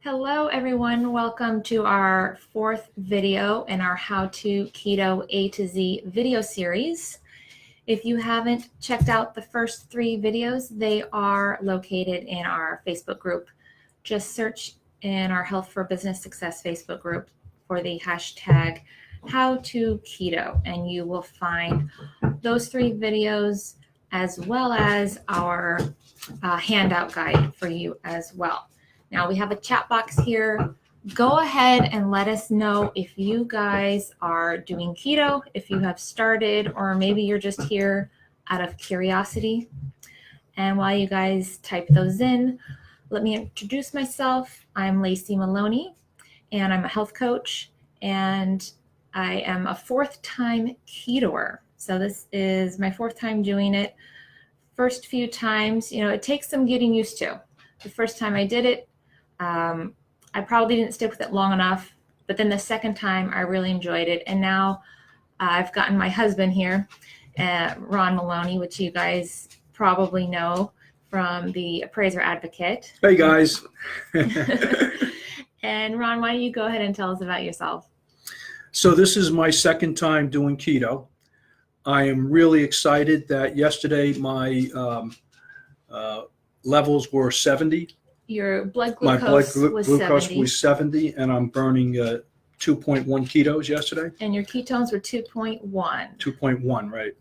Hello everyone, welcome to our fourth video in our How to Keto A to Z video series. If you haven't checked out the first three videos, they are located in our Facebook group. Just search in our Health for Business Success Facebook group for the hashtag How to Keto, and you will find those three videos as well as our handout guide for you as well. Now we have a chat box here. Go ahead and let us know if you guys are doing keto, if you have started, or maybe you're just here out of curiosity. And while you guys type those in, let me introduce myself. I'm Lacey Maloney, and I'm a health coach, and I am a fourth-time ketoer. So this is my fourth time doing it. First few times, it takes some getting used to. The first time I did it, I probably didn't stick with it long enough, but then the second time I really enjoyed it. And now I've gotten my husband here, Ron Maloney, which you guys probably know from the Appraiser Advocate. Hey guys. And Ron, why don't you go ahead and tell us about yourself? So this is my second time doing keto. I am really excited that yesterday my levels were 70. Your blood My glucose, glucose was 70. was 70, and I'm burning 2.1 ketos yesterday. And your ketones were 2.1. 2.1, right.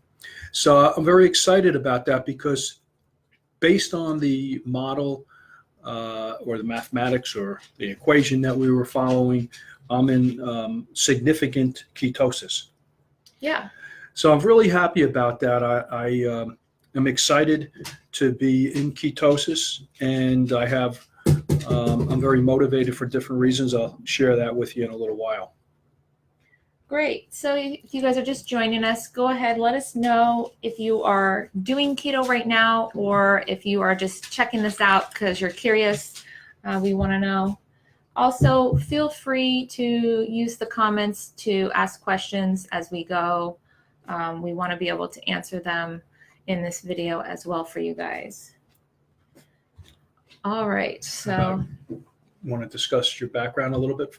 So I'm very excited about that because based on the model or the mathematics or the equation that we were following, I'm in significant ketosis. Yeah. So I'm really happy about that. I am excited to be in ketosis, and I'm very motivated for different reasons. I'll share that with you in a little while. Great. So if you guys are just joining us, go ahead, let us know if you are doing keto right now or if you are just checking this out because you're curious. We want to know. Also, feel free to use the comments to ask questions as we go. We want to be able to answer them in this video as well for you guys. All right, so. Want to discuss your background a little bit?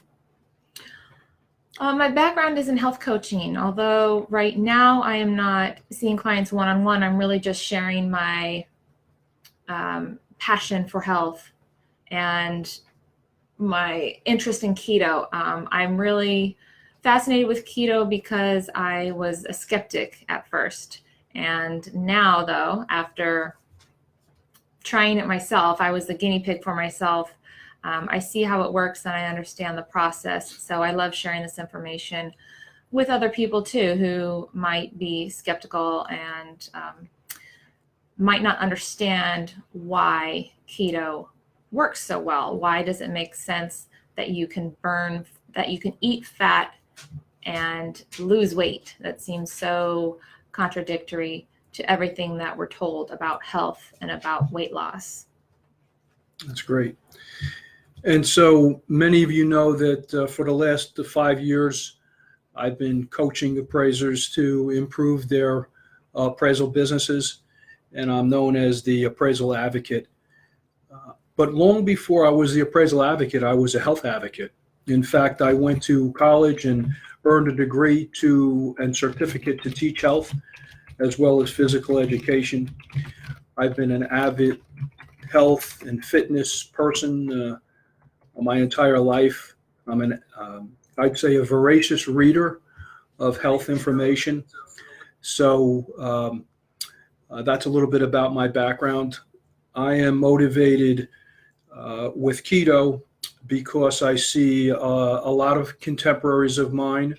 My background is in health coaching, although right now I am not seeing clients one-on-one. I'm really just sharing my passion for health and my interest in keto. I'm really fascinated with keto because I was a skeptic at first. And now, though, after trying it myself, I was the guinea pig for myself. I see how it works and I understand the process. So I love sharing this information with other people, too, who might be skeptical and might not understand why keto works so well. Why does it make sense that you can eat fat and lose weight? That seems so contradictory to everything that we're told about health and about weight loss. That's great. And so many of you know that for the last 5 years, I've been coaching appraisers to improve their appraisal businesses, and I'm known as the Appraisal Advocate. But long before I was the Appraisal Advocate, I was a health advocate. In fact, I went to college and earned a degree and certificate to teach health, as well as physical education. I've been an avid health and fitness person my entire life. I'm I'd say a voracious reader of health information. So that's a little bit about my background. I am motivated with keto because I see a lot of contemporaries of mine,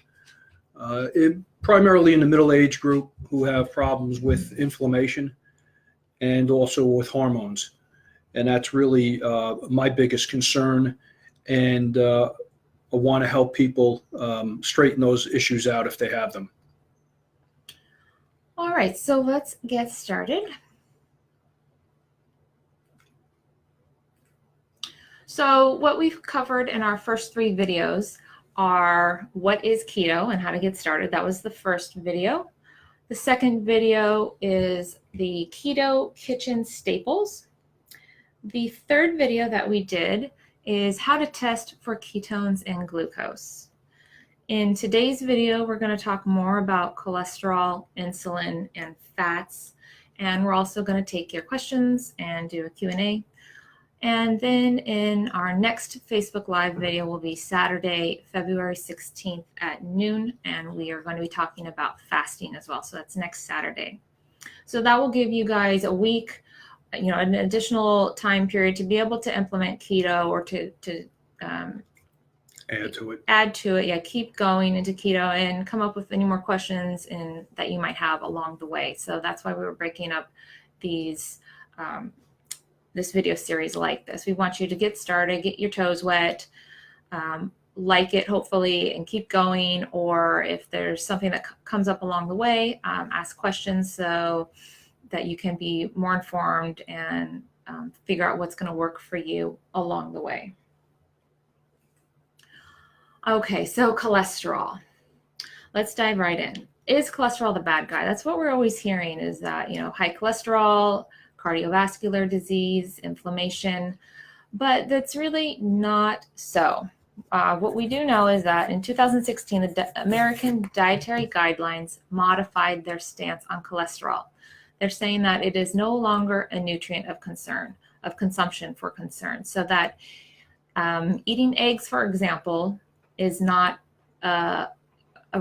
primarily in the middle age group, who have problems with inflammation and also with hormones. And that's really my biggest concern. And I want to help people straighten those issues out if they have them. All right, so let's get started. So what we've covered in our first three videos are what is keto and how to get started. That was the first video. The second video is the keto kitchen staples. The third video that we did is how to test for ketones and glucose. In today's video, we're going to talk more about cholesterol, insulin, and fats. And we're also going to take your questions and do a Q&A. And then in our next Facebook Live video will be Saturday, February 16th at noon. And we are going to be talking about fasting as well. So that's next Saturday. So that will give you guys a week, an additional time period to be able to implement keto or to add to it. Yeah, keep going into keto and come up with any more questions that you might have along the way. So that's why we were breaking up these this video series like this. We want you to get started, get your toes wet, like it hopefully, and keep going. Or if there's something that comes up along the way, ask questions so that you can be more informed and figure out what's going to work for you along the way. Okay, so cholesterol. Let's dive right in. Is cholesterol the bad guy? That's what we're always hearing, is that, high cholesterol, cardiovascular disease, inflammation, but that's really not so. What we do know is that in 2016, the American Dietary Guidelines modified their stance on cholesterol. They're saying that it is no longer a nutrient of consumption for concern. So that eating eggs, for example, is not a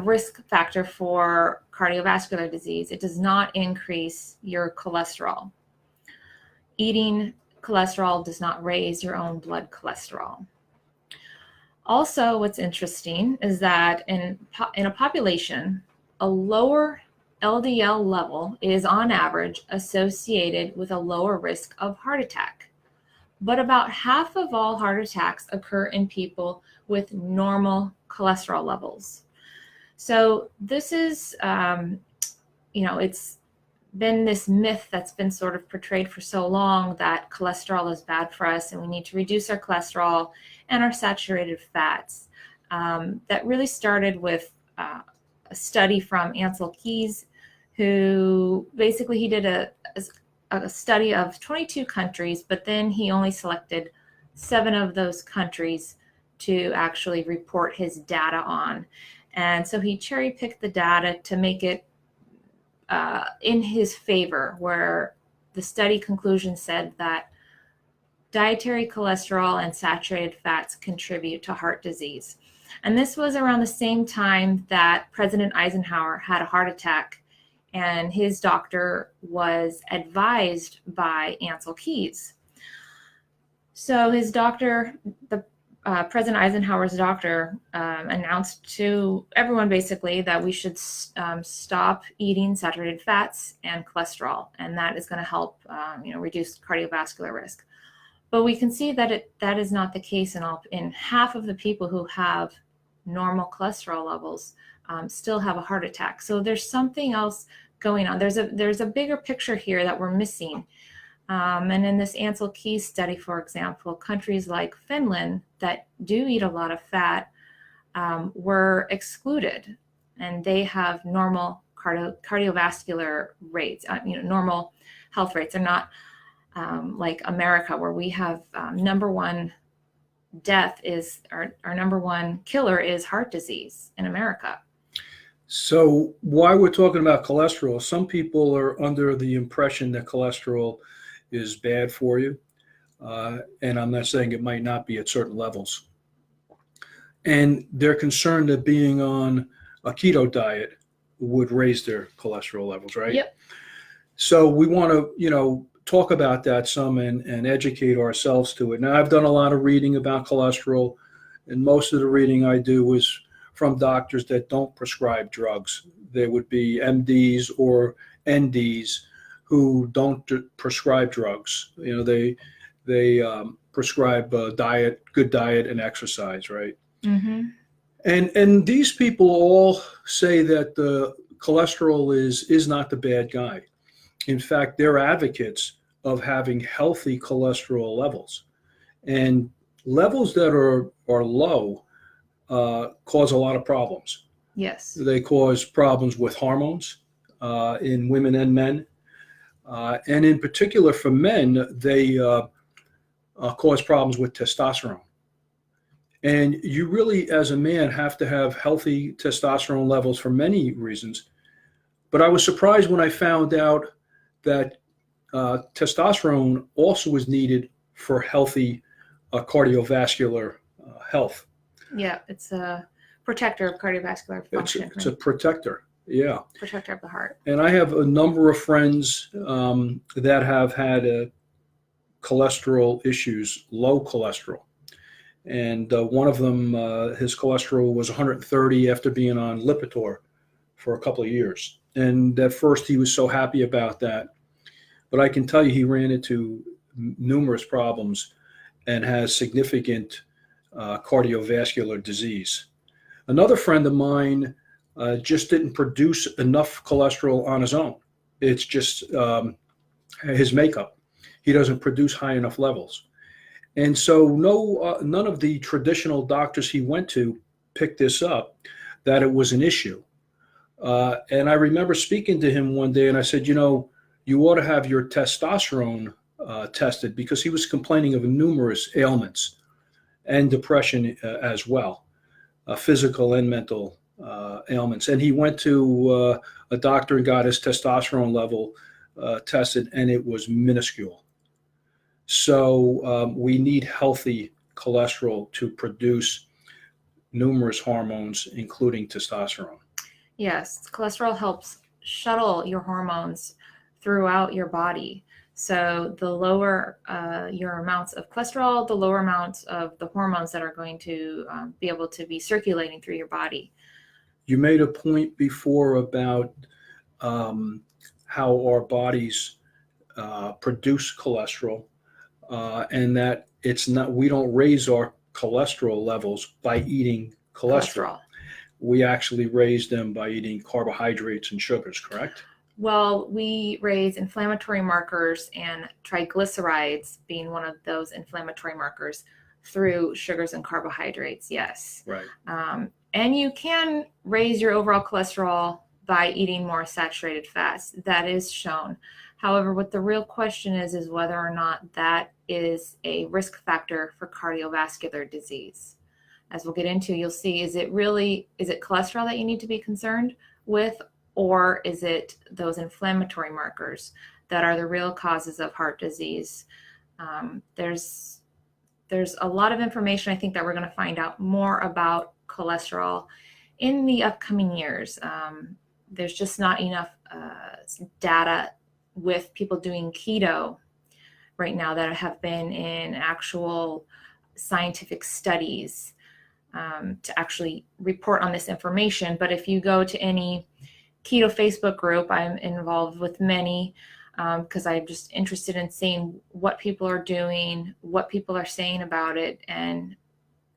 risk factor for cardiovascular disease. It does not increase your cholesterol. Eating cholesterol does not raise your own blood cholesterol. Also, what's interesting is that in a population, a lower LDL level is on average associated with a lower risk of heart attack. But about half of all heart attacks occur in people with normal cholesterol levels. So this is, it's been this myth that's been sort of portrayed for so long that cholesterol is bad for us and we need to reduce our cholesterol and our saturated fats. That really started with a study from Ancel Keys, who basically he did a study of 22 countries, but then he only selected 7 of those countries to actually report his data on. And so he cherry-picked the data to make it in his favor, where the study conclusion said that dietary cholesterol and saturated fats contribute to heart disease. And this was around the same time that President Eisenhower had a heart attack, and his doctor was advised by Ancel Keys. So his doctor, President Eisenhower's doctor, announced to everyone basically that we should stop eating saturated fats and cholesterol, and that is going to help reduce cardiovascular risk. But we can see that that is not the case in half of the people who have normal cholesterol levels still have a heart attack. So there's something else going on. There's a bigger picture here that we're missing. And in this Ancel Keys study, for example, countries like Finland that do eat a lot of fat were excluded, and they have normal cardiovascular rates, normal health rates. They're not like America, where we have number one death is our number one killer is heart disease in America. So why we're talking about cholesterol, some people are under the impression that cholesterol is bad for you. And I'm not saying it might not be at certain levels. And they're concerned that being on a keto diet would raise their cholesterol levels, right? Yep. So we want to, talk about that some and educate ourselves to it. Now, I've done a lot of reading about cholesterol, and most of the reading I do is from doctors that don't prescribe drugs. They would be MDs or NDs who don't prescribe drugs. They prescribe diet, good diet, and exercise, right? Mm-hmm. And these people all say that the cholesterol is not the bad guy. In fact, they're advocates of having healthy cholesterol levels, and levels that are low cause a lot of problems. Yes. They cause problems with hormones in women and men. And in particular for men, they cause problems with testosterone. And you really, as a man, have to have healthy testosterone levels for many reasons. But I was surprised when I found out that testosterone also is needed for healthy cardiovascular health. Yeah, it's a protector of cardiovascular function. It's a protector, yeah. Protector of the heart. And I have a number of friends that have had cholesterol issues, low cholesterol. And one of them, his cholesterol was 130 after being on Lipitor for a couple of years. And at first he was so happy about that. But I can tell you he ran into numerous problems and has significant cardiovascular disease. Another friend of mine just didn't produce enough cholesterol on his own. It's just his makeup. He doesn't produce high enough levels. And so none of the traditional doctors he went to picked this up, that it was an issue. And I remember speaking to him one day and I said, you know, you ought to have your testosterone tested, because he was complaining of numerous ailments and depression as well, physical and mental ailments. And he went to a doctor and got his testosterone level tested, and it was minuscule. So we need healthy cholesterol to produce numerous hormones, including testosterone. Yes, cholesterol helps shuttle your hormones throughout your body. So the lower your amounts of cholesterol, the lower amounts of the hormones that are going to be able to be circulating through your body. You made a point before about how our bodies produce cholesterol, and that we don't raise our cholesterol levels by eating cholesterol. We actually raise them by eating carbohydrates and sugars, correct? Well, we raise inflammatory markers, and triglycerides being one of those inflammatory markers, through sugars and carbohydrates, yes. Right. And you can raise your overall cholesterol by eating more saturated fats. That is shown. However, what the real question is whether or not that is a risk factor for cardiovascular disease. As we'll get into, you'll see, is it cholesterol that you need to be concerned with, or is it those inflammatory markers that are the real causes of heart disease? There's a lot of information, I think, that we're going to find out more about cholesterol in the upcoming years. There's just not enough data with people doing keto right now that have been in actual scientific studies to actually report on this information. But if you go to any keto Facebook group, I'm involved with many, because I'm just interested in seeing what people are doing, what people are saying about it. And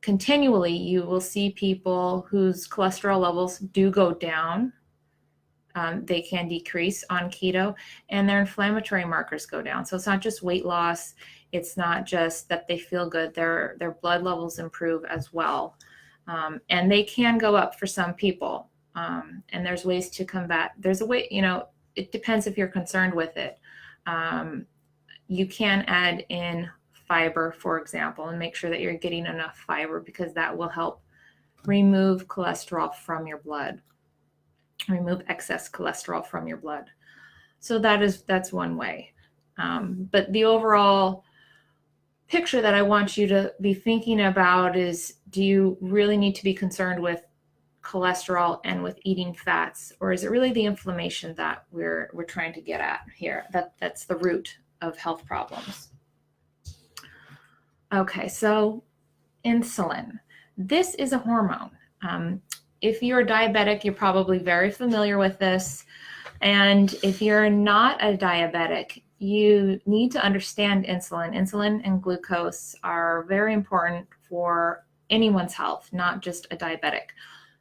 continually, you will see people whose cholesterol levels do go down. They can decrease on keto, and their inflammatory markers go down. So it's not just weight loss. It's not just that they feel good. Their blood levels improve as well. And they can go up for some people. And there's ways to combat. There's a way, it depends if you're concerned with it. You can add in fiber, for example, and make sure that you're getting enough fiber, because that will help remove cholesterol from your blood, remove excess cholesterol from your blood. So that's one way. But the overall picture that I want you to be thinking about is, do you really need to be concerned with cholesterol and with eating fats, or is it really the inflammation that we're trying to get at here? That's the root of health problems. Okay, so insulin. This is a hormone. If you're diabetic, you're probably very familiar with this. And if you're not a diabetic, you need to understand insulin. Insulin and glucose are very important for anyone's health, not just a diabetic.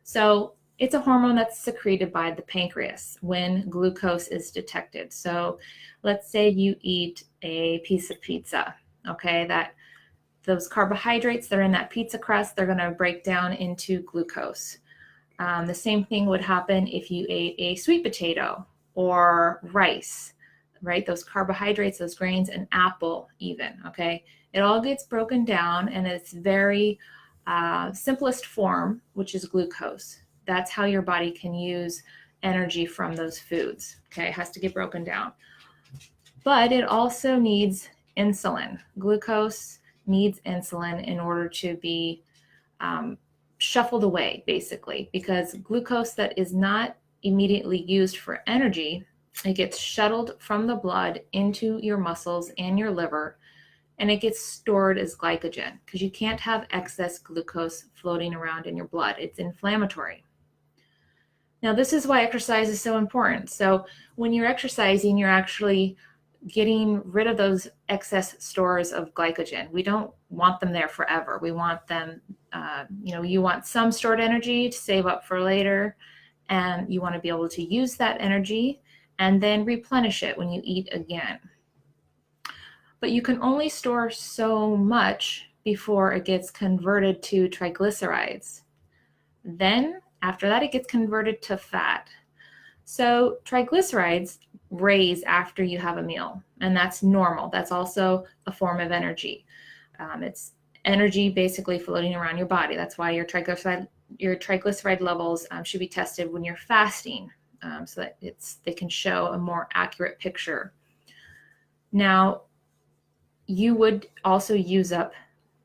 So it's a hormone that's secreted by the pancreas when glucose is detected. So let's say you eat a piece of pizza, okay, those carbohydrates that are in that pizza crust, they're going to break down into glucose. The same thing would happen if you ate a sweet potato or rice, right? Those carbohydrates, those grains, an apple even, okay? It all gets broken down, and it's very simplest form, which is glucose. That's how your body can use energy from those foods. Okay, it has to get broken down. But it also needs insulin. Glucose needs insulin in order to be shuffled away, basically, because glucose that is not immediately used for energy, it gets shuttled from the blood into your muscles and your liver, and it gets stored as glycogen because you can't have excess glucose floating around in your blood. It's inflammatory. Now, this is why exercise is so important. So when you're exercising, you're actually getting rid of those excess stores of glycogen. We don't want them there forever. We want them, you want some stored energy to save up for later, and you want to be able to use that energy and then replenish it when you eat again. But you can only store so much before it gets converted to triglycerides. Then after that, it gets converted to fat. So triglycerides raise after you have a meal, and that's normal. That's also a form of energy. It's energy basically floating around your body. That's why your triglyceride levels should be tested when you're fasting, so that they can show a more accurate picture. Now, you would also use up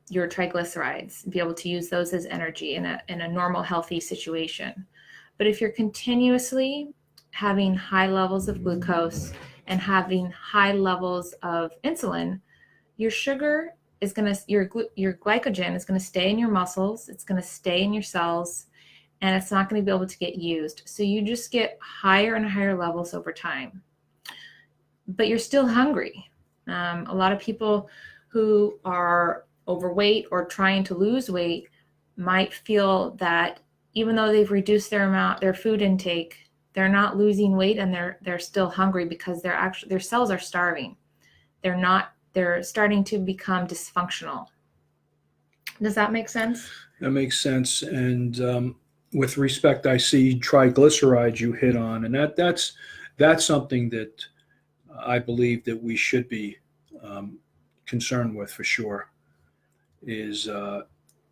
your triglycerides, be able to use those as energy in a normal, healthy situation. But if you're continuously having high levels of glucose and having high levels of insulin, your sugar is your glycogen is going to stay in your muscles, it's going to stay in your cells, and it's not going to be able to get used. So you just get higher and higher levels over time. But you're still hungry. A lot of people who are overweight or trying to lose weight might feel that even though they've reduced their food intake, they're not losing weight and they're still hungry because their cells are starving. They're starting to become dysfunctional. Does that make sense? That makes sense. And with respect, I see triglycerides you hit on, and that's something that I believe that we should be concerned with for sure, is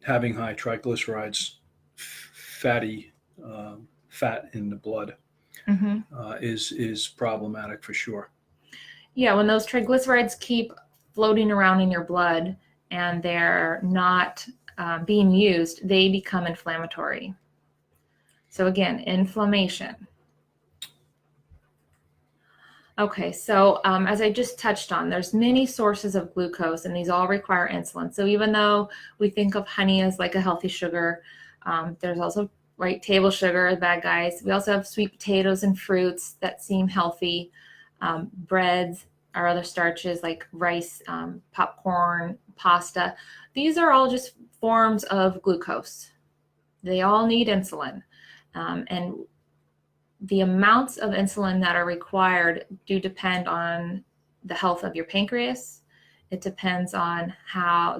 having high triglycerides, fat in the blood, is problematic for sure. Yeah, when those triglycerides keep floating around in your blood and they're not being used, they become inflammatory. So again, inflammation. Okay, so as I just touched on, there's many sources of glucose, and these all require insulin. So even though we think of honey as like a healthy sugar, there's also table sugar, the bad guys. We also have sweet potatoes and fruits that seem healthy, breads or other starches like rice, popcorn, pasta. These are all just forms of glucose. They all need insulin, and the amounts of insulin that are required do depend on the health of your pancreas. It depends on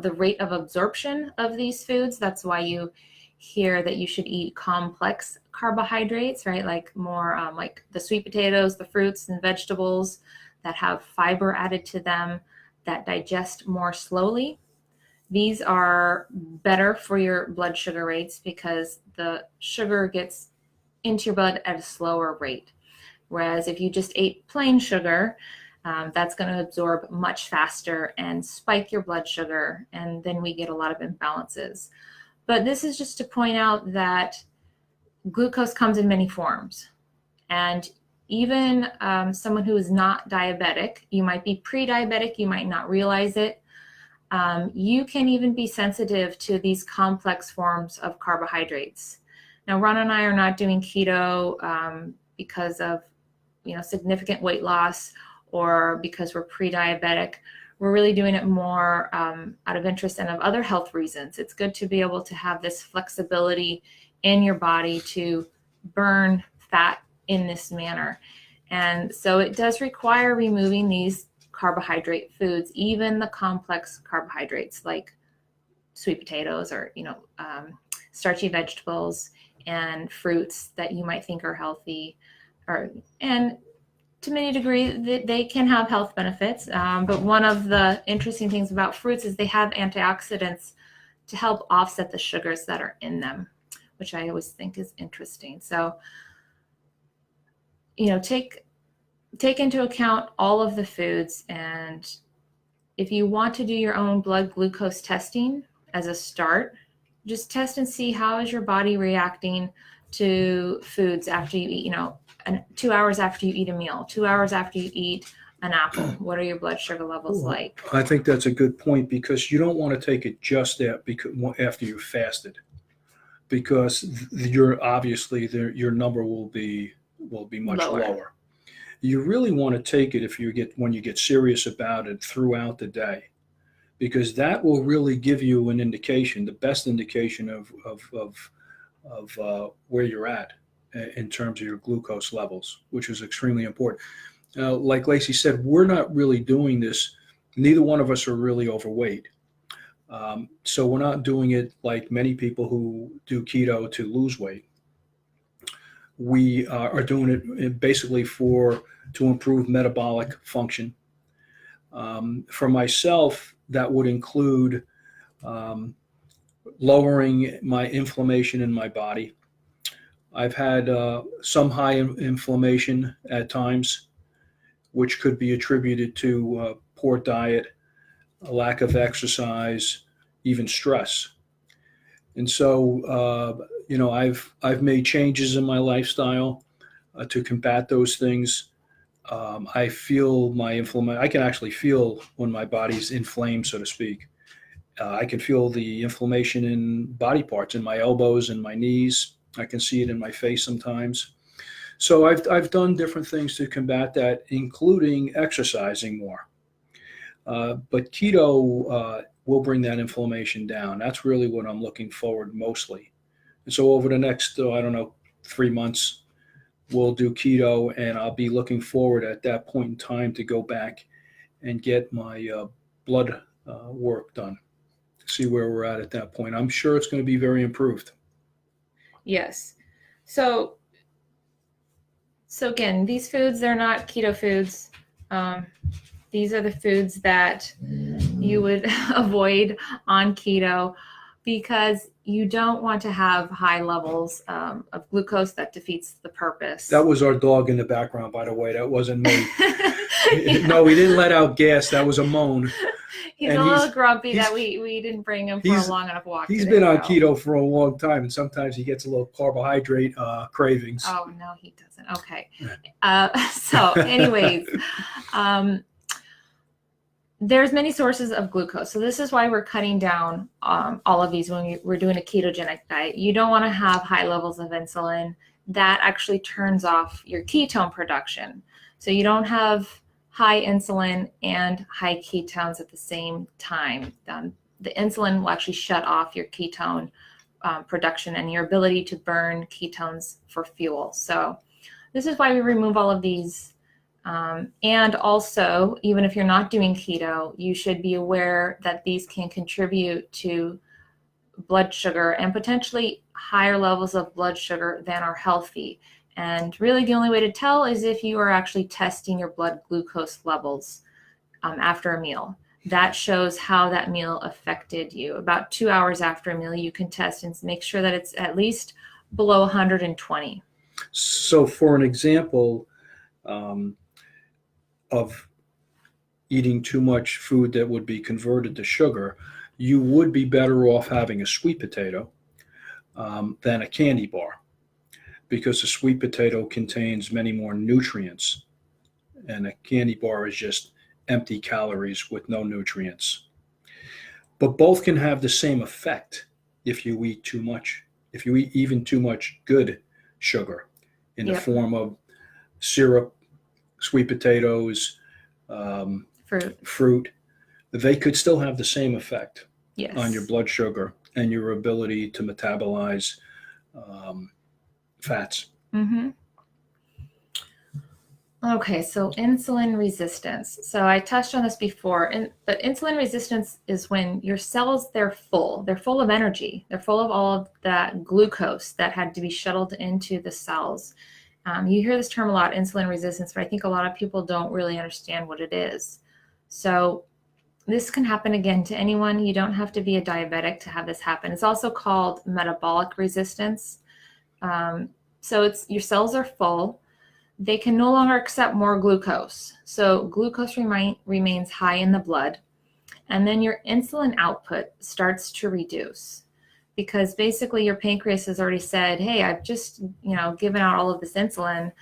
the rate of absorption of these foods. That's why you hear that you should eat complex carbohydrates, right? Like more like the sweet potatoes, the fruits and vegetables that have fiber added to them, that digest more slowly. These are better for your blood sugar rates because the sugar gets into your blood at a slower rate. Whereas if you just ate plain sugar, that's going to absorb much faster and spike your blood sugar, and then we get a lot of imbalances. But this is just to point out that glucose comes in many forms. And even someone who is not diabetic, you might be pre-diabetic, you might not realize it. You can even be sensitive to these complex forms of carbohydrates. Now, Ron and I are not doing keto because of significant weight loss or because we're pre-diabetic. We're really doing it more out of interest and of other health reasons. It's good to be able to have this flexibility in your body to burn fat in this manner. And so it does require removing these carbohydrate foods, even the complex carbohydrates like sweet potatoes or starchy vegetables and fruits that you might think are healthy, and to many degree they can have health benefits. But one of the interesting things about fruits is they have antioxidants to help offset the sugars that are in them, which I always think is interesting. So, take into account all of the foods, and if you want to do your own blood glucose testing as a start, just test and see how is your body reacting to foods after you eat, 2 hours after you eat a meal, 2 hours after you eat an apple. What are your blood sugar levels like? I think that's a good point, because you don't want to take it just after you've fasted, because your number will be much lower. You really want to take it when you get serious about it throughout the day, because that will really give you an indication, the best indication of where you're at in terms of your glucose levels, which is extremely important. Like Lacey said, we're not really doing this. Neither one of us are really overweight. So we're not doing it like many people who do keto to lose weight. We are doing it basically to improve metabolic function. For myself, that would include lowering my inflammation in my body. I've had some high inflammation at times, which could be attributed to poor diet, a lack of exercise, even stress. And so, I've made changes in my lifestyle to combat those things. I feel my inflammation. I can actually feel when my body's inflamed, so to speak. I can feel the inflammation in body parts, in my elbows and my knees. I can see it in my face sometimes. So I've done different things to combat that, including exercising more. But keto will bring that inflammation down. That's really what I'm looking forward mostly. And so over the next, 3 months, we'll do keto, and I'll be looking forward at that point in time to go back and get my blood work done, see where we're at that point. I'm sure it's going to be very improved. Yes. So again, these foods, they're not keto foods. These are the foods that you would avoid on keto, because you don't want to have high levels of glucose. That defeats the purpose. That was our dog in the background, by the way. That wasn't me. Yeah. No, we didn't let out gas. That was a moan. He's a little grumpy that we didn't bring him for a long enough walk. He's been on keto for a long time, and sometimes he gets a little carbohydrate cravings. Oh, no, he doesn't. Okay. So anyways, there's many sources of glucose. So this is why we're cutting down all of these when we're doing a ketogenic diet. You don't want to have high levels of insulin. That actually turns off your ketone production. So you don't have high insulin and high ketones at the same time. The insulin will actually shut off your ketone production and your ability to burn ketones for fuel. So this is why we remove all of these. And also, even if you're not doing keto, you should be aware that these can contribute to blood sugar and potentially higher levels of blood sugar than are healthy. And really the only way to tell is if you are actually testing your blood glucose levels after a meal. That shows how that meal affected you. About 2 hours after a meal, you can test and make sure that it's at least below 120. So for an example of eating too much food that would be converted to sugar, you would be better off having a sweet potato than a candy bar, because a sweet potato contains many more nutrients, and a candy bar is just empty calories with no nutrients. But both can have the same effect if you eat too much, if you eat even too much good sugar in the form of syrup, sweet potatoes, fruit. They could still have the same effect on your blood sugar and your ability to metabolize fats. Mm-hmm. Okay, so insulin resistance. So I touched on this before, but insulin resistance is when your cells, they're full of energy. They're full of all of that glucose that had to be shuttled into the cells. You hear this term a lot, insulin resistance, but I think a lot of people don't really understand what it is. So this can happen again to anyone. You don't have to be a diabetic to have this happen. It's also called metabolic resistance. So your cells are full. They can no longer accept more glucose. So glucose remains high in the blood. And then your insulin output starts to reduce, because basically your pancreas has already said, hey, I've just, given out all of this insulin.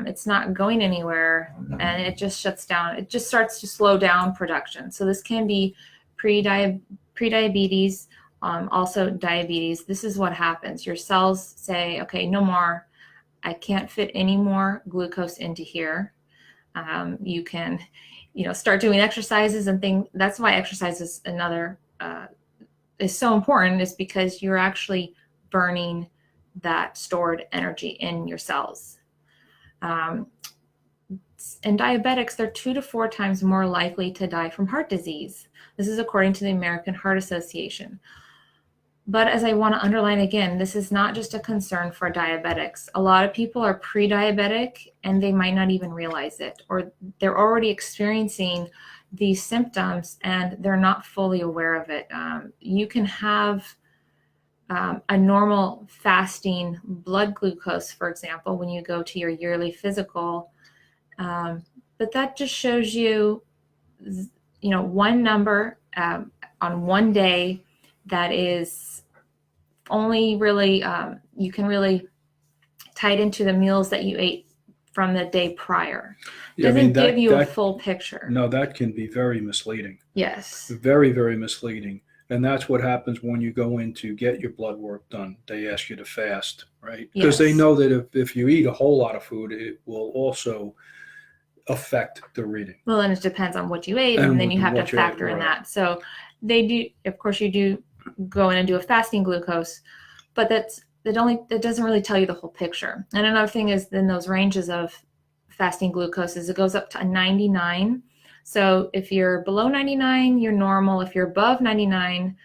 It's not going anywhere, and it just shuts down. It just starts to slow down production. So this can be pre-diabetes, also diabetes. This is what happens. Your cells say, okay, no more. I can't fit any more glucose into here. You can, start doing exercises and things. That's why exercise is is so important, is because you're actually burning that stored energy in your cells. And diabetics, they're 2 to 4 times more likely to die from heart disease. This is according to the American Heart Association. But as I want to underline again, this is not just a concern for diabetics. A lot of people are pre-diabetic and they might not even realize it, or they're already experiencing these symptoms and they're not fully aware of it. You can have a normal fasting blood glucose, for example, when you go to your yearly physical, but that just shows you, one number on one day that is only really, you can really tie it into the meals that you ate from the day prior. Doesn't give you a full picture. No, that can be very misleading. Yes. Very, very misleading. And that's what happens when you go in to get your blood work done. They ask you to fast, right? Because they know that if you eat a whole lot of food, it will also affect the reading. Well, and it depends on what you ate, and then you have to factor in that. So they do, of course, you do go in and do a fasting glucose, but that doesn't really tell you the whole picture. And another thing is, then those ranges of fasting glucoses, it goes up to 99. So if you're below 99, you're normal. If you're above 99,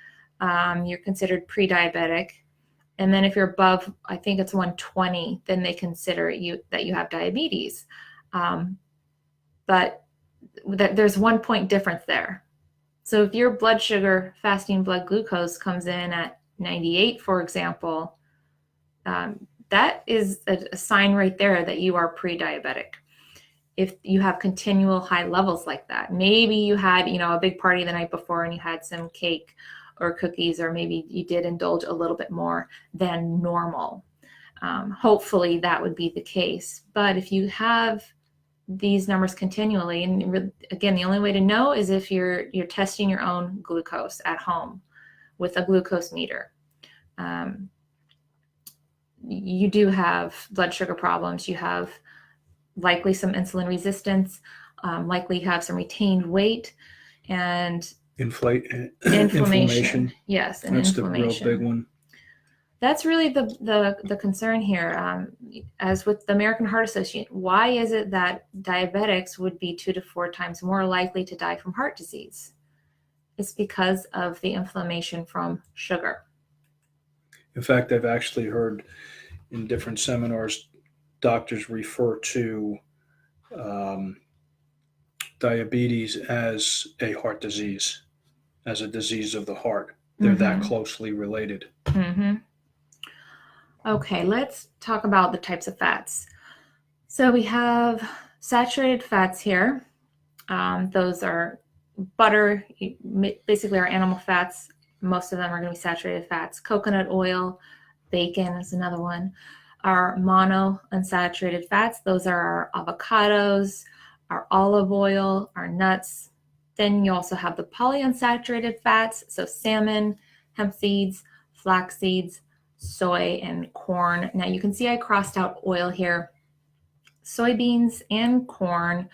you're considered pre-diabetic. And then if you're above, I think it's 120, then they consider that you have diabetes. But there's 1 point difference there. So if your blood sugar, fasting blood glucose, comes in at 98, for example, that is a sign right there that you are pre-diabetic. If you have continual high levels like that, maybe you had, a big party the night before and you had some cake or cookies, or maybe you did indulge a little bit more than normal. Hopefully that would be the case. But if you have these numbers continually, and again, the only way to know is if you're testing your own glucose at home with a glucose meter. You do have blood sugar problems. You have likely some insulin resistance, likely have some retained weight, and inflammation. Yes, and that's inflammation. The real big one. That's really the concern here. As with the American Heart Association, why is it that diabetics would be 2 to 4 times more likely to die from heart disease? It's because of the inflammation from sugar. In fact, I've actually heard in different seminars, doctors refer to diabetes as a heart disease, as a disease of the heart. They're that closely related. Mm-hmm. Okay, let's talk about the types of fats. So we have saturated fats here. Those are butter, basically our animal fats. Most of them are going to be saturated fats. Coconut oil, bacon is another one. Our monounsaturated fats, those are our avocados, our olive oil, our nuts. Then you also have the polyunsaturated fats, so salmon, hemp seeds, flax seeds, soy, and corn. Now you can see I crossed out oil here. Soybeans and corn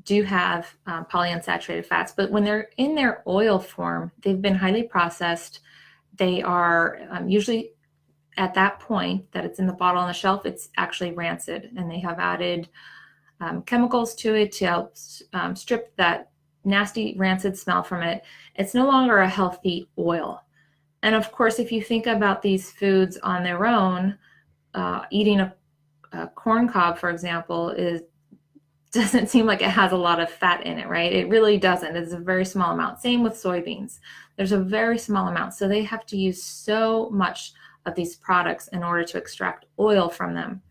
do have polyunsaturated fats, but when they're in their oil form, they've been highly processed. They are usually at that point that it's in the bottle on the shelf, it's actually rancid, and they have added chemicals to it to help strip that nasty rancid smell from it. It's no longer a healthy oil. And of course, if you think about these foods on their own, eating a corn cob, for example, doesn't seem like it has a lot of fat in it, right? It really doesn't. It's a very small amount. Same with soybeans. There's a very small amount. So they have to use so much of these products in order to extract oil from them.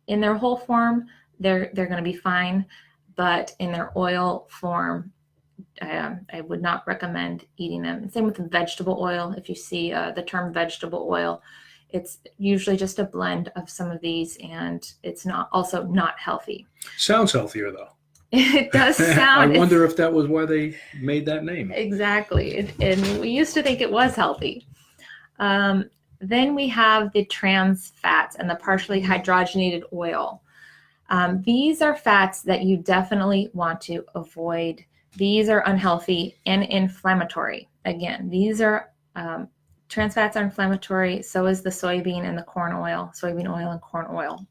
In their whole form, they're going to be fine, but in their oil form, I would not recommend eating them. Same with vegetable oil. If you see the term vegetable oil, it's usually just a blend of some of these, and it's also not healthy. Sounds healthier though. It does sound. I wonder if that was why they made that name. Exactly. And we used to think it was healthy. Then we have the trans fats and the partially hydrogenated oil. These are fats that you definitely want to avoid. These are unhealthy and inflammatory. Again, these are trans fats are inflammatory. So is the soybean and the corn oil, soybean oil and corn oil.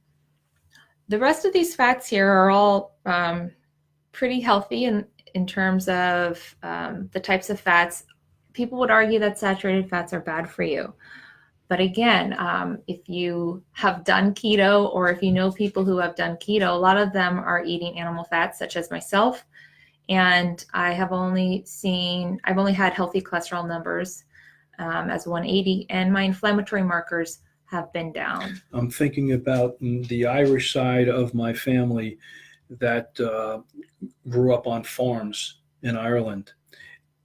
The rest of these fats here are all pretty healthy in terms of the types of fats. People would argue that saturated fats are bad for you. But again, if you have done keto, or if you know people who have done keto, a lot of them are eating animal fats, such as myself. And I've only had healthy cholesterol numbers as 180, and my inflammatory markers have been down. I'm thinking about the Irish side of my family that grew up on farms in Ireland.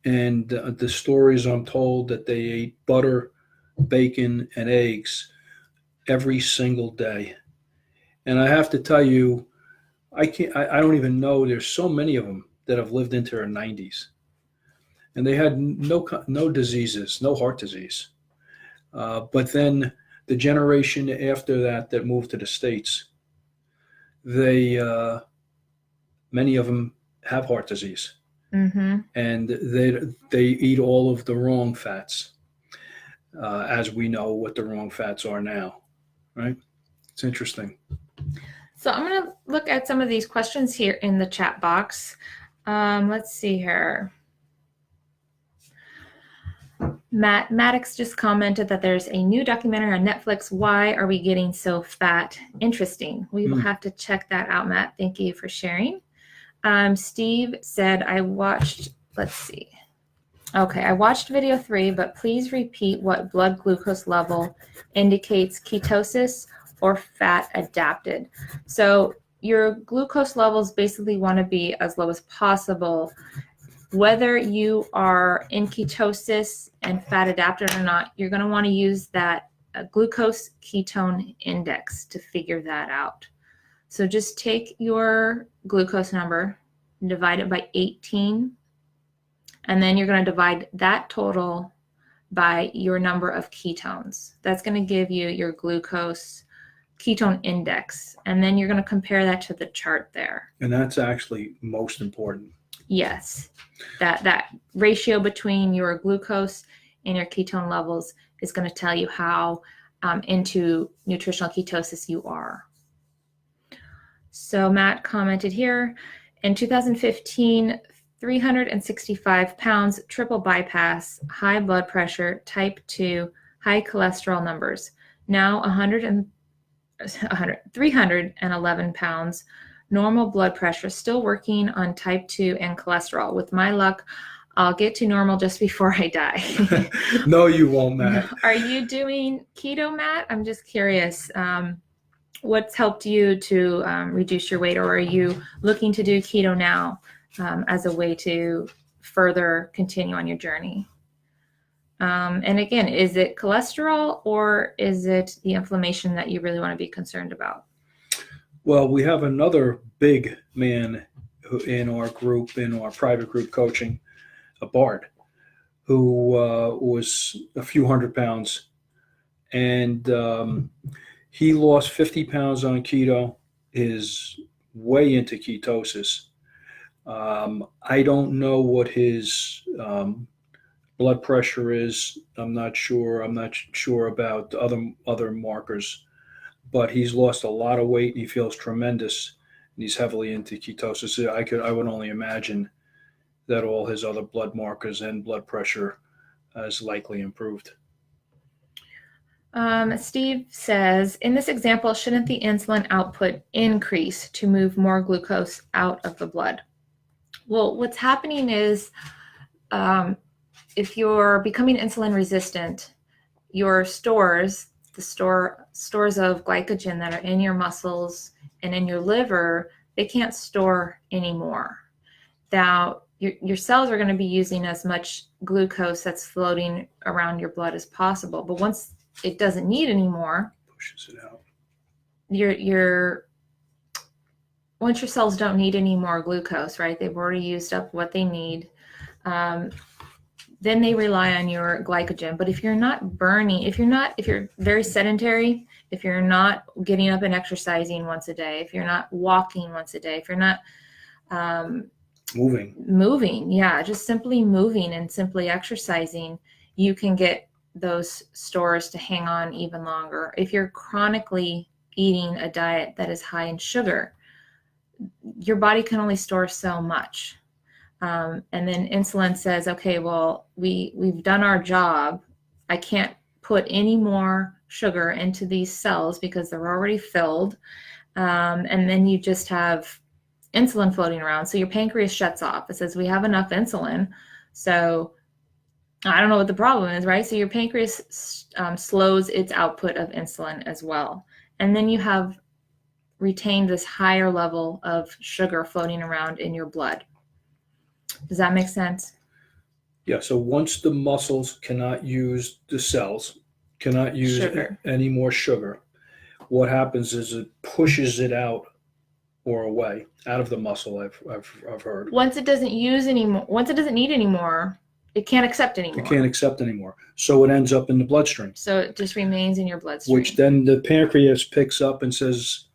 And the stories I'm told that they ate butter, bacon, and eggs every single day. And I have to tell you, I don't even know, there's so many of them that have lived into their 90s. And they had no diseases, no heart disease. But then the generation after that moved to the States, many of them have heart disease. Mm-hmm. And they eat all of the wrong fats, as we know what the wrong fats are now, right? It's interesting. So I'm going to look at some of these questions here in the chat box. Let's see here. Matt Maddox just commented that there's a new documentary on Netflix. Why are we getting so fat? Interesting. We will have to check that out, Matt. Thank you for sharing. Steve said, I watched video 3, but please repeat what blood glucose level indicates ketosis or fat adapted. So your glucose levels basically want to be as low as possible. Whether you are in ketosis and fat adapted or not, you're going to want to use that glucose ketone index to figure that out. So just take your glucose number and divide it by 18. And then you're going to divide that total by your number of ketones. That's going to give you your glucose ketone index. And then you're going to compare that to the chart there. And that's actually most important. Yes. That ratio between your glucose and your ketone levels is going to tell you how into nutritional ketosis you are. So Matt commented here, in 2015, 365 pounds, triple bypass, high blood pressure, type 2, high cholesterol numbers. Now 311 pounds, normal blood pressure, still working on type 2 and cholesterol. With my luck, I'll get to normal just before I die. No, you won't, Matt. Are you doing keto, Matt? I'm just curious. What's helped you to reduce your weight, or are you looking to do keto now as a way to further continue on your journey? And again, is it cholesterol or is it the inflammation that you really want to be concerned about? Well, we have another big man in our group, in our private group coaching, a Bard, who was a few hundred pounds. And he lost 50 pounds on keto, is way into ketosis. I don't know what his blood pressure is. I'm not sure. I'm not sure about other markers, but he's lost a lot of weight. He feels tremendous, and he's heavily into ketosis. I would only imagine that all his other blood markers and blood pressure has likely improved. Steve says, in this example, shouldn't the insulin output increase to move more glucose out of the blood? Well, what's happening is if you're becoming insulin resistant, your stores, the stores of glycogen that are in your muscles and in your liver, they can't store anymore. Now, your cells are going to be using as much glucose that's floating around your blood as possible. But once it doesn't need anymore, Pushes it out. Once your cells don't need any more glucose, right? They've already used up what they need. Then they rely on your glycogen. But if you're not burning, if you're very sedentary, if you're not getting up and exercising once a day, if you're not walking once a day, if you're not moving, yeah, just simply moving and simply exercising, you can get those stores to hang on even longer. If you're chronically eating a diet that is high in sugar, your body can only store so much. And then insulin says, okay, well, we've done our job. I can't put any more sugar into these cells because they're already filled. And then you just have insulin floating around. So your pancreas shuts off. It says, we have enough insulin. So I don't know what the problem is, right? So your pancreas slows its output of insulin as well. And then you have retained this higher level of sugar floating around in your blood. Does that make sense? Yeah, so once the muscles cannot use, the cells cannot use any more sugar, what happens is it pushes it out or away out of the muscle. I've heard. Once it doesn't need anymore, it can't accept anymore. It can't accept anymore. So it ends up in the bloodstream. So it just remains in your bloodstream. Which then the pancreas picks up and says,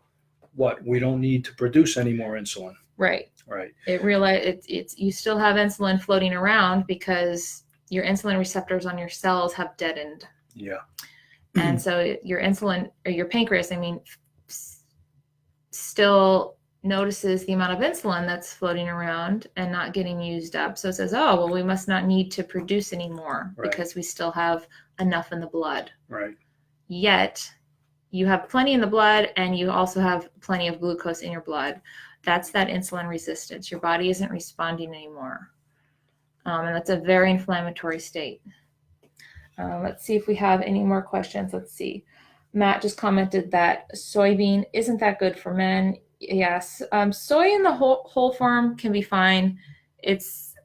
what? We don't need to produce any more insulin. Right. Right. You still have insulin floating around because your insulin receptors on your cells have deadened. Yeah. And so your insulin, or your pancreas, still notices the amount of insulin that's floating around and not getting used up. So it says, oh, well, we must not need to produce anymore because we still have enough in the blood. Right. Yet you have plenty in the blood and you also have plenty of glucose in your blood. That's that insulin resistance. Your body isn't responding anymore. And that's a very inflammatory state. Let's see if we have any more questions. Let's see. Matt just commented that soybean isn't that good for men. Yes, soy in the whole form can be fine. It's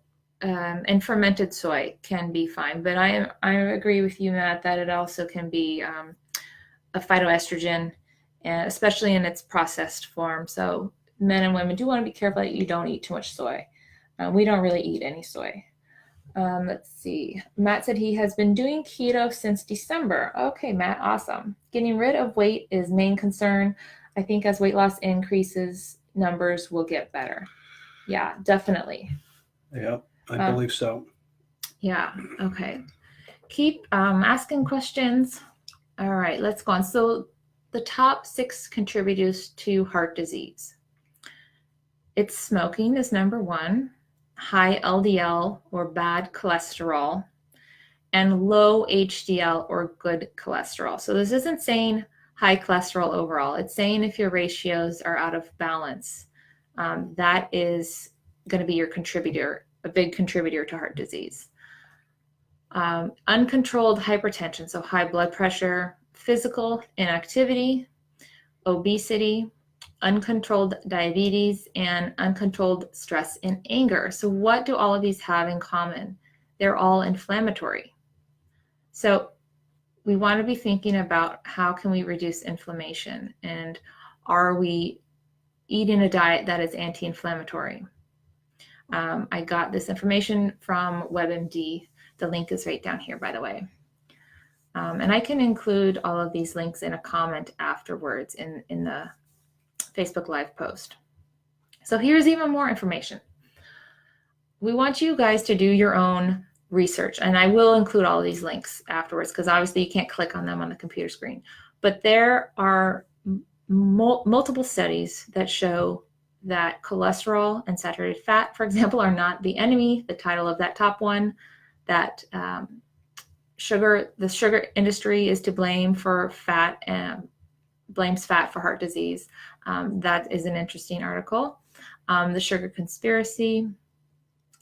and fermented soy can be fine. But I agree with you, Matt, that it also can be a phytoestrogen, and especially in its processed form. So men and women do want to be careful that you don't eat too much soy. We don't really eat any soy. Let's see. Matt said he has been doing keto since December. Okay, Matt, awesome. Getting rid of weight is main concern. I think as weight loss increases, numbers will get better. Yeah, definitely. Yeah, I believe so. Yeah, okay. Keep asking questions. All right, let's go on. So the top 6 contributors to heart disease. It's smoking is number 1. High LDL or bad cholesterol, and low HDL or good cholesterol. So this isn't saying high cholesterol overall. It's saying if your ratios are out of balance, that is going to be your contributor, a big contributor to heart disease. Uncontrolled hypertension, so high blood pressure, physical inactivity, obesity, uncontrolled diabetes, and uncontrolled stress and anger. So what do all of these have in common? They're all inflammatory. So we want to be thinking about how can we reduce inflammation, and are we eating a diet that is anti-inflammatory? I got this information from WebMD. The link is right down here, by the way. And I can include all of these links in a comment afterwards in the Facebook Live post. So here's even more information. We want you guys to do your own research, and I will include all of these links afterwards because obviously you can't click on them on the computer screen. But there are multiple studies that show that cholesterol and saturated fat, for example, are not the enemy. The title of that top one that the sugar industry is to blame for fat and blames fat for heart disease. That is an interesting article. The sugar conspiracy,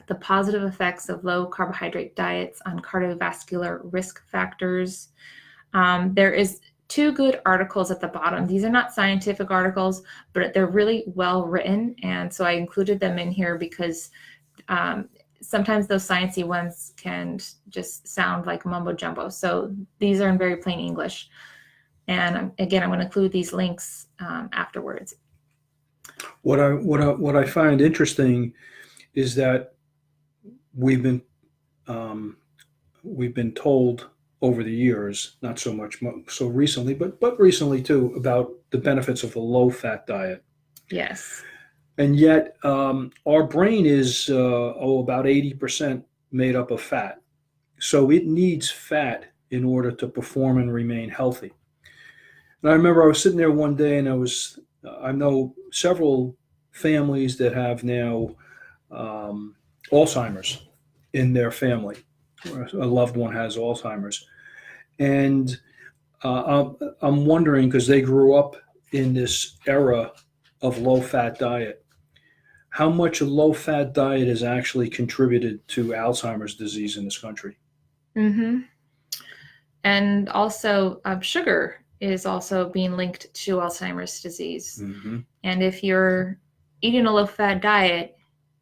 the positive effects of low carbohydrate diets on cardiovascular risk factors. There is 2 good articles at the bottom. These are not scientific articles, but they're really well written. And so I included them in here because sometimes those sciencey ones can just sound like mumbo jumbo. So these are in very plain English. And again, I'm going to include these links afterwards. What I find interesting is that we've been told over the years, not so much so recently, but recently too, about the benefits of the low-fat diet. Yes. And yet, our brain is about 80% made up of fat, so it needs fat in order to perform and remain healthy. And I remember I was sitting there one day, and I know several families that have now Alzheimer's in their family. A loved one has Alzheimer's. And I'm wondering, because they grew up in this era of low-fat diet, how much a low-fat diet has actually contributed to Alzheimer's disease in this country. Mm-hmm. And also sugar is also being linked to Alzheimer's disease. Mm-hmm. And if you're eating a low-fat diet,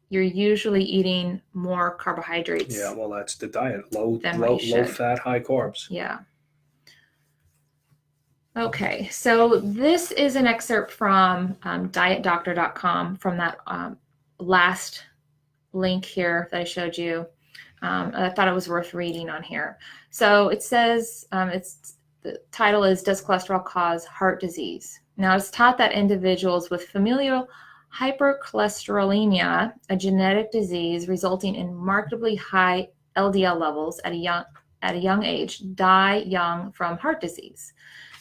you're usually eating more carbohydrates. Yeah, well, that's the diet. Low fat, high carbs. Yeah. Okay, so this is an excerpt from dietdoctor.com from that last link here that I showed you. I thought it was worth reading on here. So it says, the title is, Does Cholesterol Cause Heart Disease? Now, it's taught that individuals with familial hypercholesterolemia, a genetic disease resulting in markedly high LDL levels at a young age, die young from heart disease.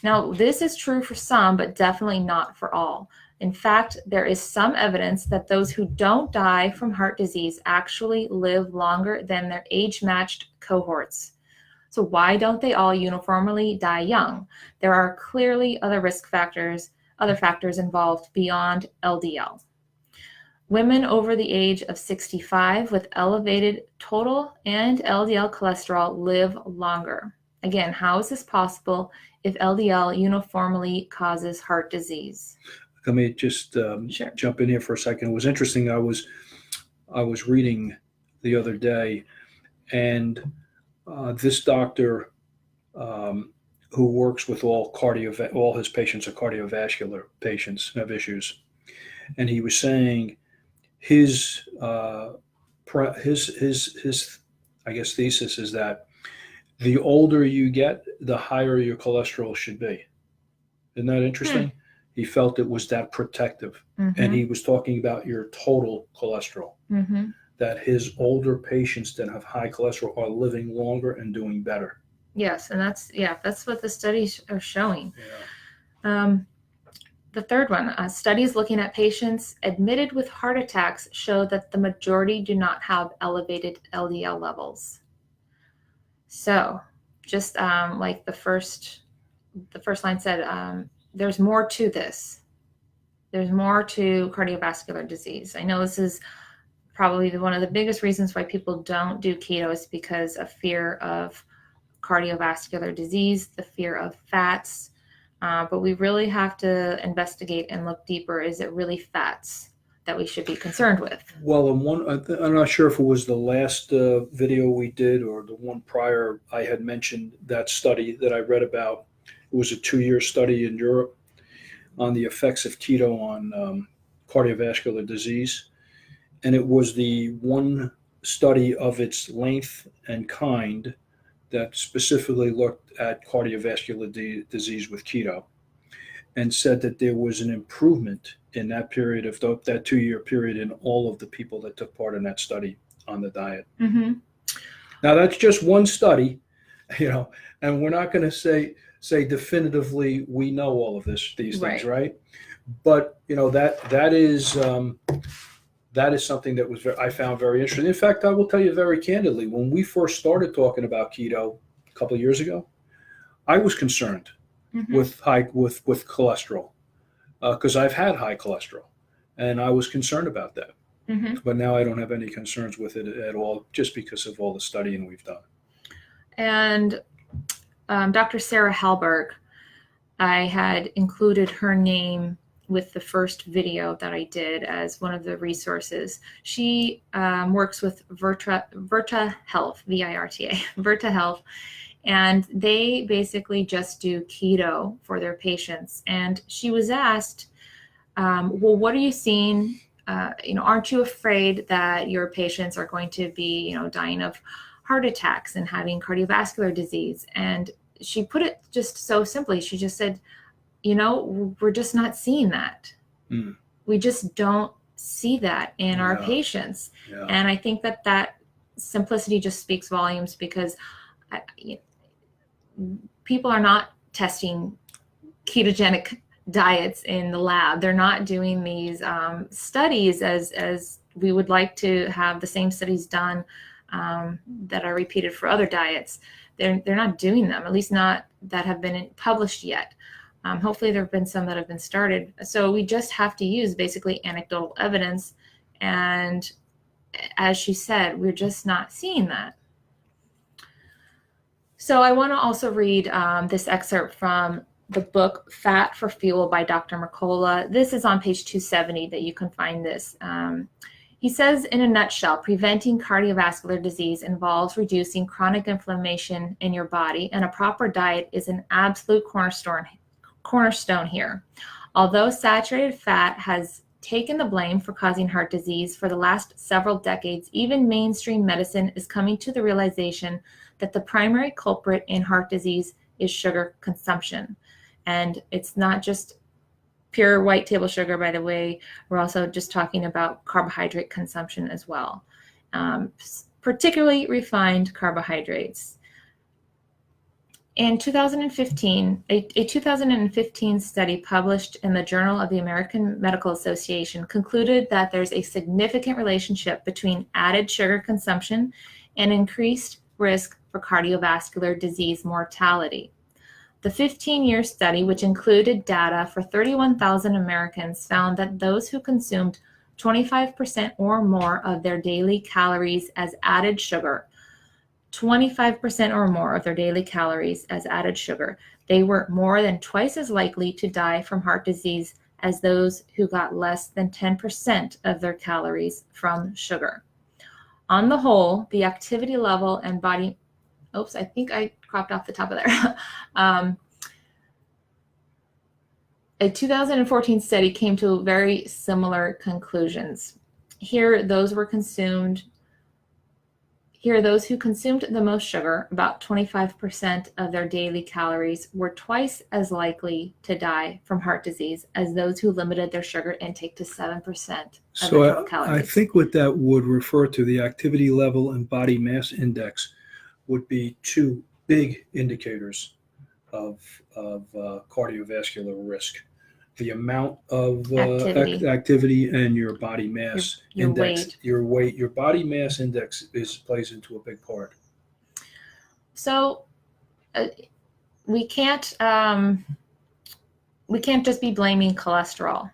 Now, this is true for some, but definitely not for all. In fact, there is some evidence that those who don't die from heart disease actually live longer than their age-matched cohorts. So why don't they all uniformly die young? There are clearly other factors involved beyond LDL. Women over the age of 65 with elevated total and LDL cholesterol live longer. Again, how is this possible if LDL uniformly causes heart disease? Let me just Sure. jump in here for a second. It was interesting. I was reading the other day, and this doctor who works with all his patients are cardiovascular patients have issues, and he was saying his I guess thesis is that the older you get, the higher your cholesterol should be. Isn't that interesting? He felt it was that protective. Mm-hmm. And he was talking about your total cholesterol, Mm-hmm. that his older patients that have high cholesterol are living longer and doing better. Yes, and that's what the studies are showing. Yeah. The third one, studies looking at patients admitted with heart attacks show that the majority do not have elevated LDL levels. So just like the first line said, there's more to this. There's more to cardiovascular disease. I know this is probably one of the biggest reasons why people don't do keto is because of fear of cardiovascular disease, the fear of fats. But we really have to investigate and look deeper. Is it really fats that we should be concerned with? Well, I'm not sure if it was the last video we did or the one prior, I had mentioned that study that I read about. It was a 2-year study in Europe on the effects of keto on cardiovascular disease. And it was the one study of its length and kind that specifically looked at cardiovascular disease with keto, and said that there was an improvement in that period of that 2-year period in all of the people that took part in that study on the diet. Mm-hmm. Now that's just one study, and we're not going to say definitively we know all of these things, right? But that is something that I found very interesting. In fact, I will tell you very candidly, when we first started talking about keto, couple of years ago, I was concerned with cholesterol because I've had high cholesterol, and I was concerned about that. But now I don't have any concerns with it at all, just because of all the studying we've done. And Dr. Sarah Halberg, I had included her name with the first video that I did as one of the resources. She works with Virta Health, V-I-R-T-A, Virta Health, and they basically just do keto for their patients. And she was asked, well, what are you seeing? Aren't you afraid that your patients are going to be, dying of heart attacks and having cardiovascular disease? And she put it just so simply. She just said, we're just not seeing that. We just don't see that in our patients. Yeah. And I think that simplicity just speaks volumes, because people are not testing ketogenic diets in the lab. They're not doing these studies as we would like to have the same studies done that are repeated for other diets. They're not doing them, at least not that have been published yet. Hopefully there have been some that have been started. So we just have to use basically anecdotal evidence. And as she said, we're just not seeing that. So I want to also read this excerpt from the book Fat for Fuel by Dr. Mercola. This is on page 270 that you can find this. He says, in a nutshell, preventing cardiovascular disease involves reducing chronic inflammation in your body, and a proper diet is an absolute cornerstone here. Although saturated fat has taken the blame for causing heart disease for the last several decades, even mainstream medicine is coming to the realization that the primary culprit in heart disease is sugar consumption. And it's not just pure white table sugar, by the way. We're also just talking about carbohydrate consumption as well, particularly refined carbohydrates. In 2015, a 2015 study published in the Journal of the American Medical Association concluded that there's a significant relationship between added sugar consumption and increased risk for cardiovascular disease mortality. The 15-year study, which included data for 31,000 Americans, found that those who consumed 25% or more of their daily calories as added sugar, 25% or more of their daily calories as added sugar, they were more than twice as likely to die from heart disease as those who got less than 10% of their calories from sugar. On the whole, the activity level and body, I think I cropped off the top of there. A 2014 study came to very similar conclusions. Here, those who consumed the most sugar, about 25% of their daily calories, were twice as likely to die from heart disease as those who limited their sugar intake to 7% of their total calories. I think what that would refer to, the activity level and body mass index, would be two big indicators of cardiovascular risk. The amount of activity and your body mass index, your weight, your body mass index plays into a big part. So we can't just be blaming cholesterol.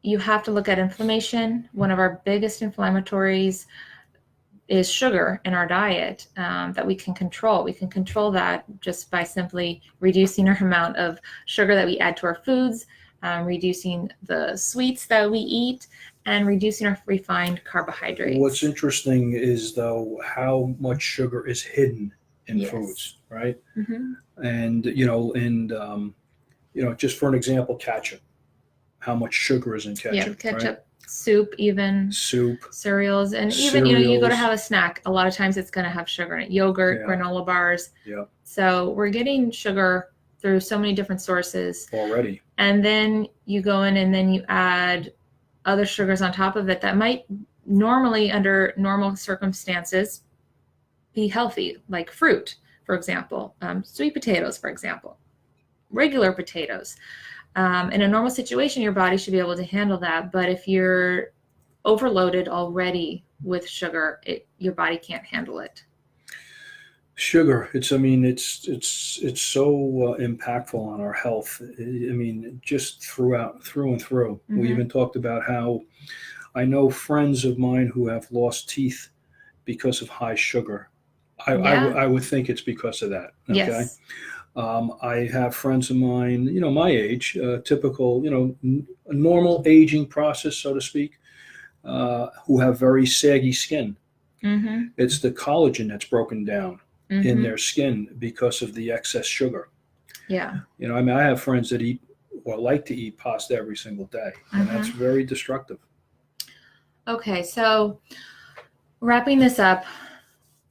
You have to look at inflammation. One of our biggest inflammatories is sugar in our diet that we can control. We can control that just by simply reducing our amount of sugar that we add to our foods, reducing the sweets that we eat, and reducing our refined carbohydrates. What's interesting is, though, how much sugar is hidden in foods, right? Mm-hmm. And, just for an example, ketchup. How much sugar is in ketchup? Yeah, ketchup. Right? Soup, cereals, and even you go to have a snack, a lot of times it's going to have sugar in it. Yogurt, granola bars. Yeah. So we're getting sugar through so many different sources already. And then you go in and then you add other sugars on top of it that might normally, under normal circumstances, be healthy, like fruit, for example, sweet potatoes, for example, regular potatoes. In a normal situation, your body should be able to handle that. But if you're overloaded already with sugar, your body can't handle it. Sugar. It's so impactful on our health. I mean, just through and through. We Hmm. even talked about how I know friends of mine who have lost teeth because of high sugar. Yeah. I would think it's because of that. Okay. Yes. I have friends of mine, my age, typical, a normal aging process, so to speak, who have very saggy skin. Hmm. It's the collagen that's broken down in Hmm. their skin because of the excess sugar. Yeah. I mean, I have friends that eat or like to eat pasta every single day, and that's Hmm. very destructive. Okay, so wrapping this up,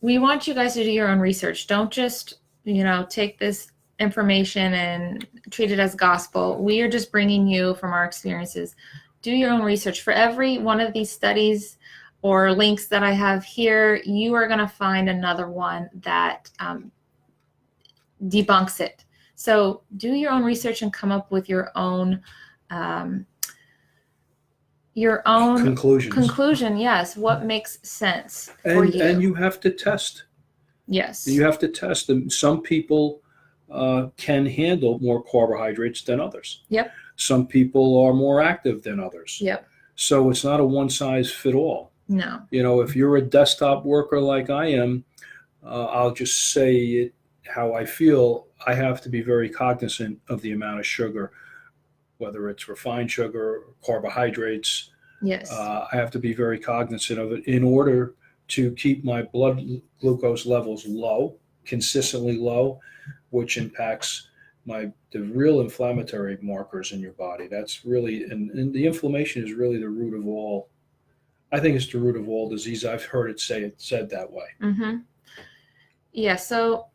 we want you guys to do your own research. Don't just, take this information and treat it as gospel. We are just bringing you from our experiences. Do your own research. For every one of these studies or links that I have here, you are going to find another one that debunks it. So do your own research and come up with um, your own Conclusions, conclusion. Yes, what makes sense for and you. you have to test. You Yes. have to test them. Some people can handle more carbohydrates than others. Yep. Some people are more active than others. Yep. So it's not a one size fit all. No. If you're a desktop worker like I am, I'll just say it how I feel. I have to be very cognizant of the amount of sugar, whether it's refined sugar or carbohydrates. Yes. I have to be very cognizant of it in order to keep my blood glucose levels low, consistently low, which impacts the real inflammatory markers in your body. That's really and the inflammation is really the root of all. I think it's the root of all disease. I've heard it said that way. Mm-hmm. Yeah. So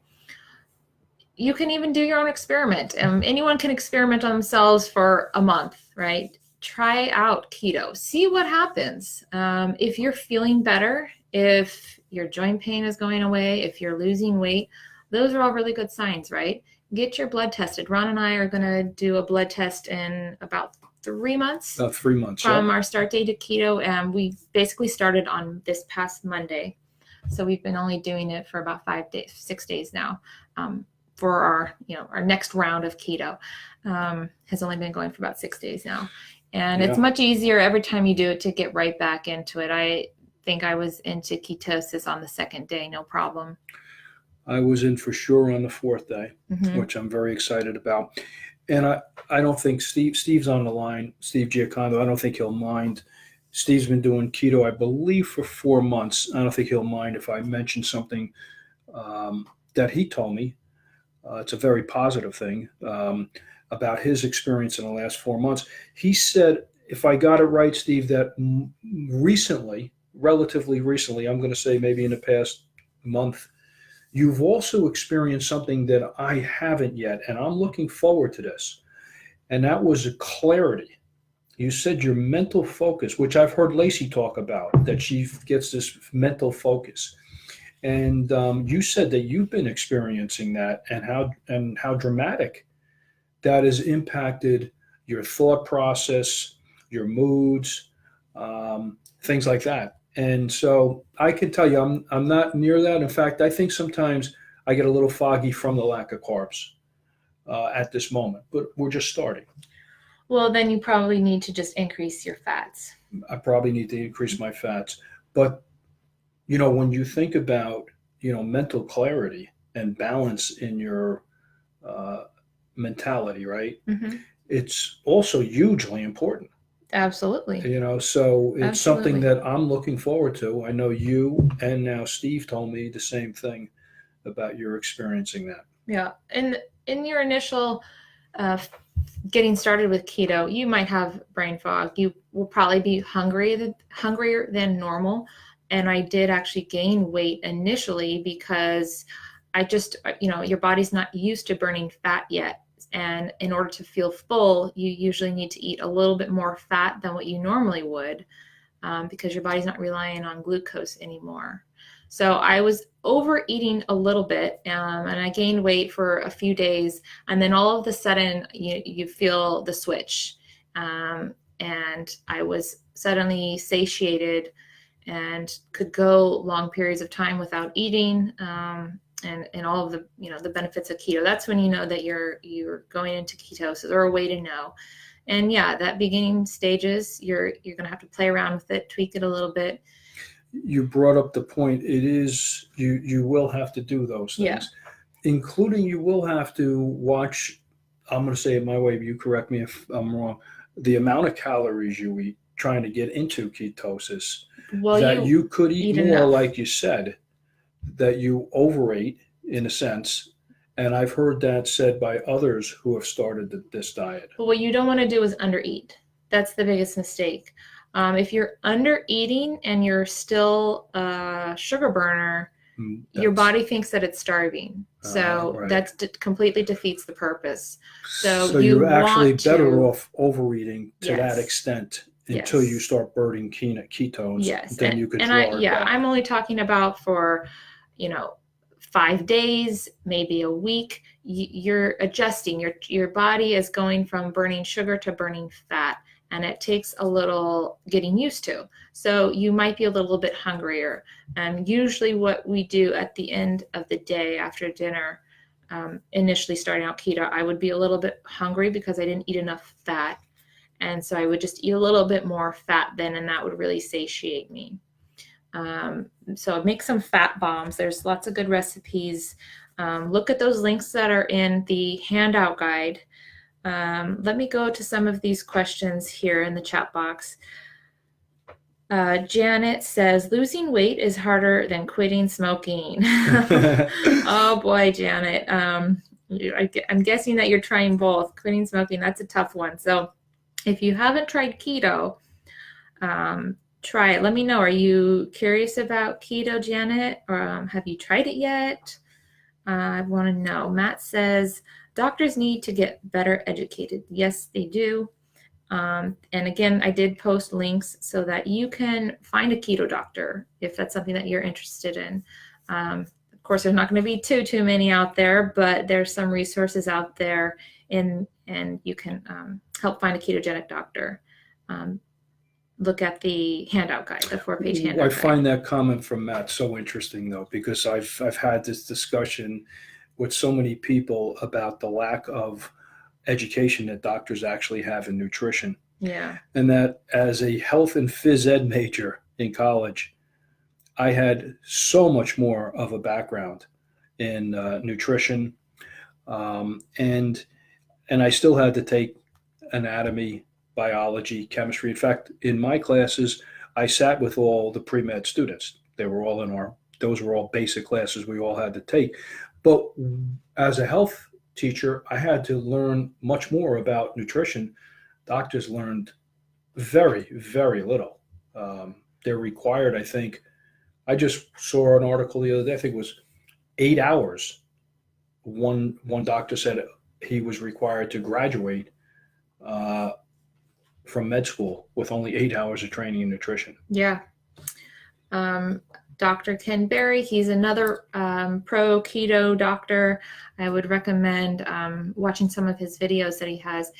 you can even do your own experiment. Anyone can experiment on themselves for a month, right? Try out keto. See what happens. If you're feeling better, if your joint pain is going away, if you're losing weight, those are all really good signs, right? Get your blood tested. Ron and I are going to do a blood test in about 3 months About 3 months. from Yep. our start date to keto. And we basically started on this past Monday. So we've been only doing it for about 5 days, 6 days now. For our next round of keto has only been going for about 6 days now. And it's Yeah. much easier every time you do it to get right back into it. I think I was into ketosis on the second day, no problem. I was in for sure on the fourth day, Mm-hmm. which I'm very excited about. And I don't think Steve's on the line, Steve Giacondo. I don't think he'll mind. Steve's been doing keto, I believe, for 4 months. I don't think he'll mind if I mention something that he told me. It's a very positive thing about his experience in the last 4 months. He said, if I got it right, Steve, that recently, relatively recently, I'm going to say maybe in the past month, you've also experienced something that I haven't yet, and I'm looking forward to this. And that was a clarity. You said your mental focus, which I've heard Lacey talk about, that she gets this mental focus. And you said that you've been experiencing that, and how dramatic that has impacted your thought process, your moods, things like that. And so I can tell you, I'm not near that. In fact, I think sometimes I get a little foggy from the lack of carbs at this moment. But we're just starting. Well, then you probably need to just increase your fats. I probably need to increase my fats. But when you think about mental clarity and balance in your mentality, right? Mm-hmm. It's also hugely important. Absolutely. So it's something Absolutely. that I'm looking forward to. I know you and now Steve told me the same thing about your experiencing that. Yeah. And in your initial uh, getting started with keto, you might have brain fog. You will probably be hungrier than normal. And I did actually gain weight initially because I just, your body's not used to burning fat yet. And in order to feel full, you usually need to eat a little bit more fat than what you normally would because your body's not relying on glucose anymore. So I was overeating a little bit and I gained weight for a few days. And then all of a sudden, you feel the switch. And I was suddenly satiated and could go long periods of time without eating. and all of the, the benefits of keto. That's when you know that you're going into ketosis, or a way to know. And yeah, that beginning stages, you're going to have to play around with it, tweak it a little bit. You brought up the point. It is, you will have to do those things, including you will have to watch, I'm going to say it my way, you correct me if I'm wrong, the amount of calories you eat trying to get into ketosis. Well, that you could eat more, enough. like you said, that you overate in a sense. And I've heard that said by others who have started this diet. But what you don't want to do is undereat. That's the biggest mistake. If you're under eating and you're still a sugar burner, your body thinks that it's starving. So right. that completely defeats the purpose. So you're actually better off overeating to that extent until you start burning ketones. Yes. Then you could I'm only talking about for, 5 days, maybe a week. You're adjusting. Your body is going from burning sugar to burning fat, and it takes a little getting used to. So you might be a little bit hungrier. And usually what we do at the end of the day after dinner, initially starting out keto, I would be a little bit hungry because I didn't eat enough fat. And so I would just eat a little bit more fat then, and that would really satiate me. So make some fat bombs. There's lots of good recipes. Look at those links that are in the handout guide. Let me go to some of these questions here in the chat box. Janet says, losing weight is harder than quitting smoking. Oh boy, Janet. I'm guessing that you're trying both. Quitting smoking, that's a tough one. So if you haven't tried keto, try it. Let me know. Are you curious about keto, Janet? Or have you tried it yet? I want to know. Matt says, doctors need to get better educated. Yes, they do. And again, I did post links so that you can find a keto doctor if that's something that you're interested in. Of course, there's not going to be too many out there, but there's some resources out there, and you can help find a ketogenic doctor. Look at the handout guide, the 4-page handout guide. I find that comment from Matt so interesting, though, because I've had this discussion with so many people about the lack of education that doctors actually have in nutrition. Yeah. And that as a health and phys ed major in college, I had so much more of a background in nutrition, and I still had to take anatomy, biology, chemistry. In fact, in my classes, I sat with all the pre-med students. They were all those were all basic classes we all had to take. But as a health teacher, I had to learn much more about nutrition. Doctors learned very, very little. They're required, I think. I just saw an article the other day, I think it was 8 hours. One doctor said he was required to graduate from med school with only 8 hours of training in nutrition. Yeah. Dr. Ken Berry, he's another pro keto doctor. I would recommend watching some of his videos that he has.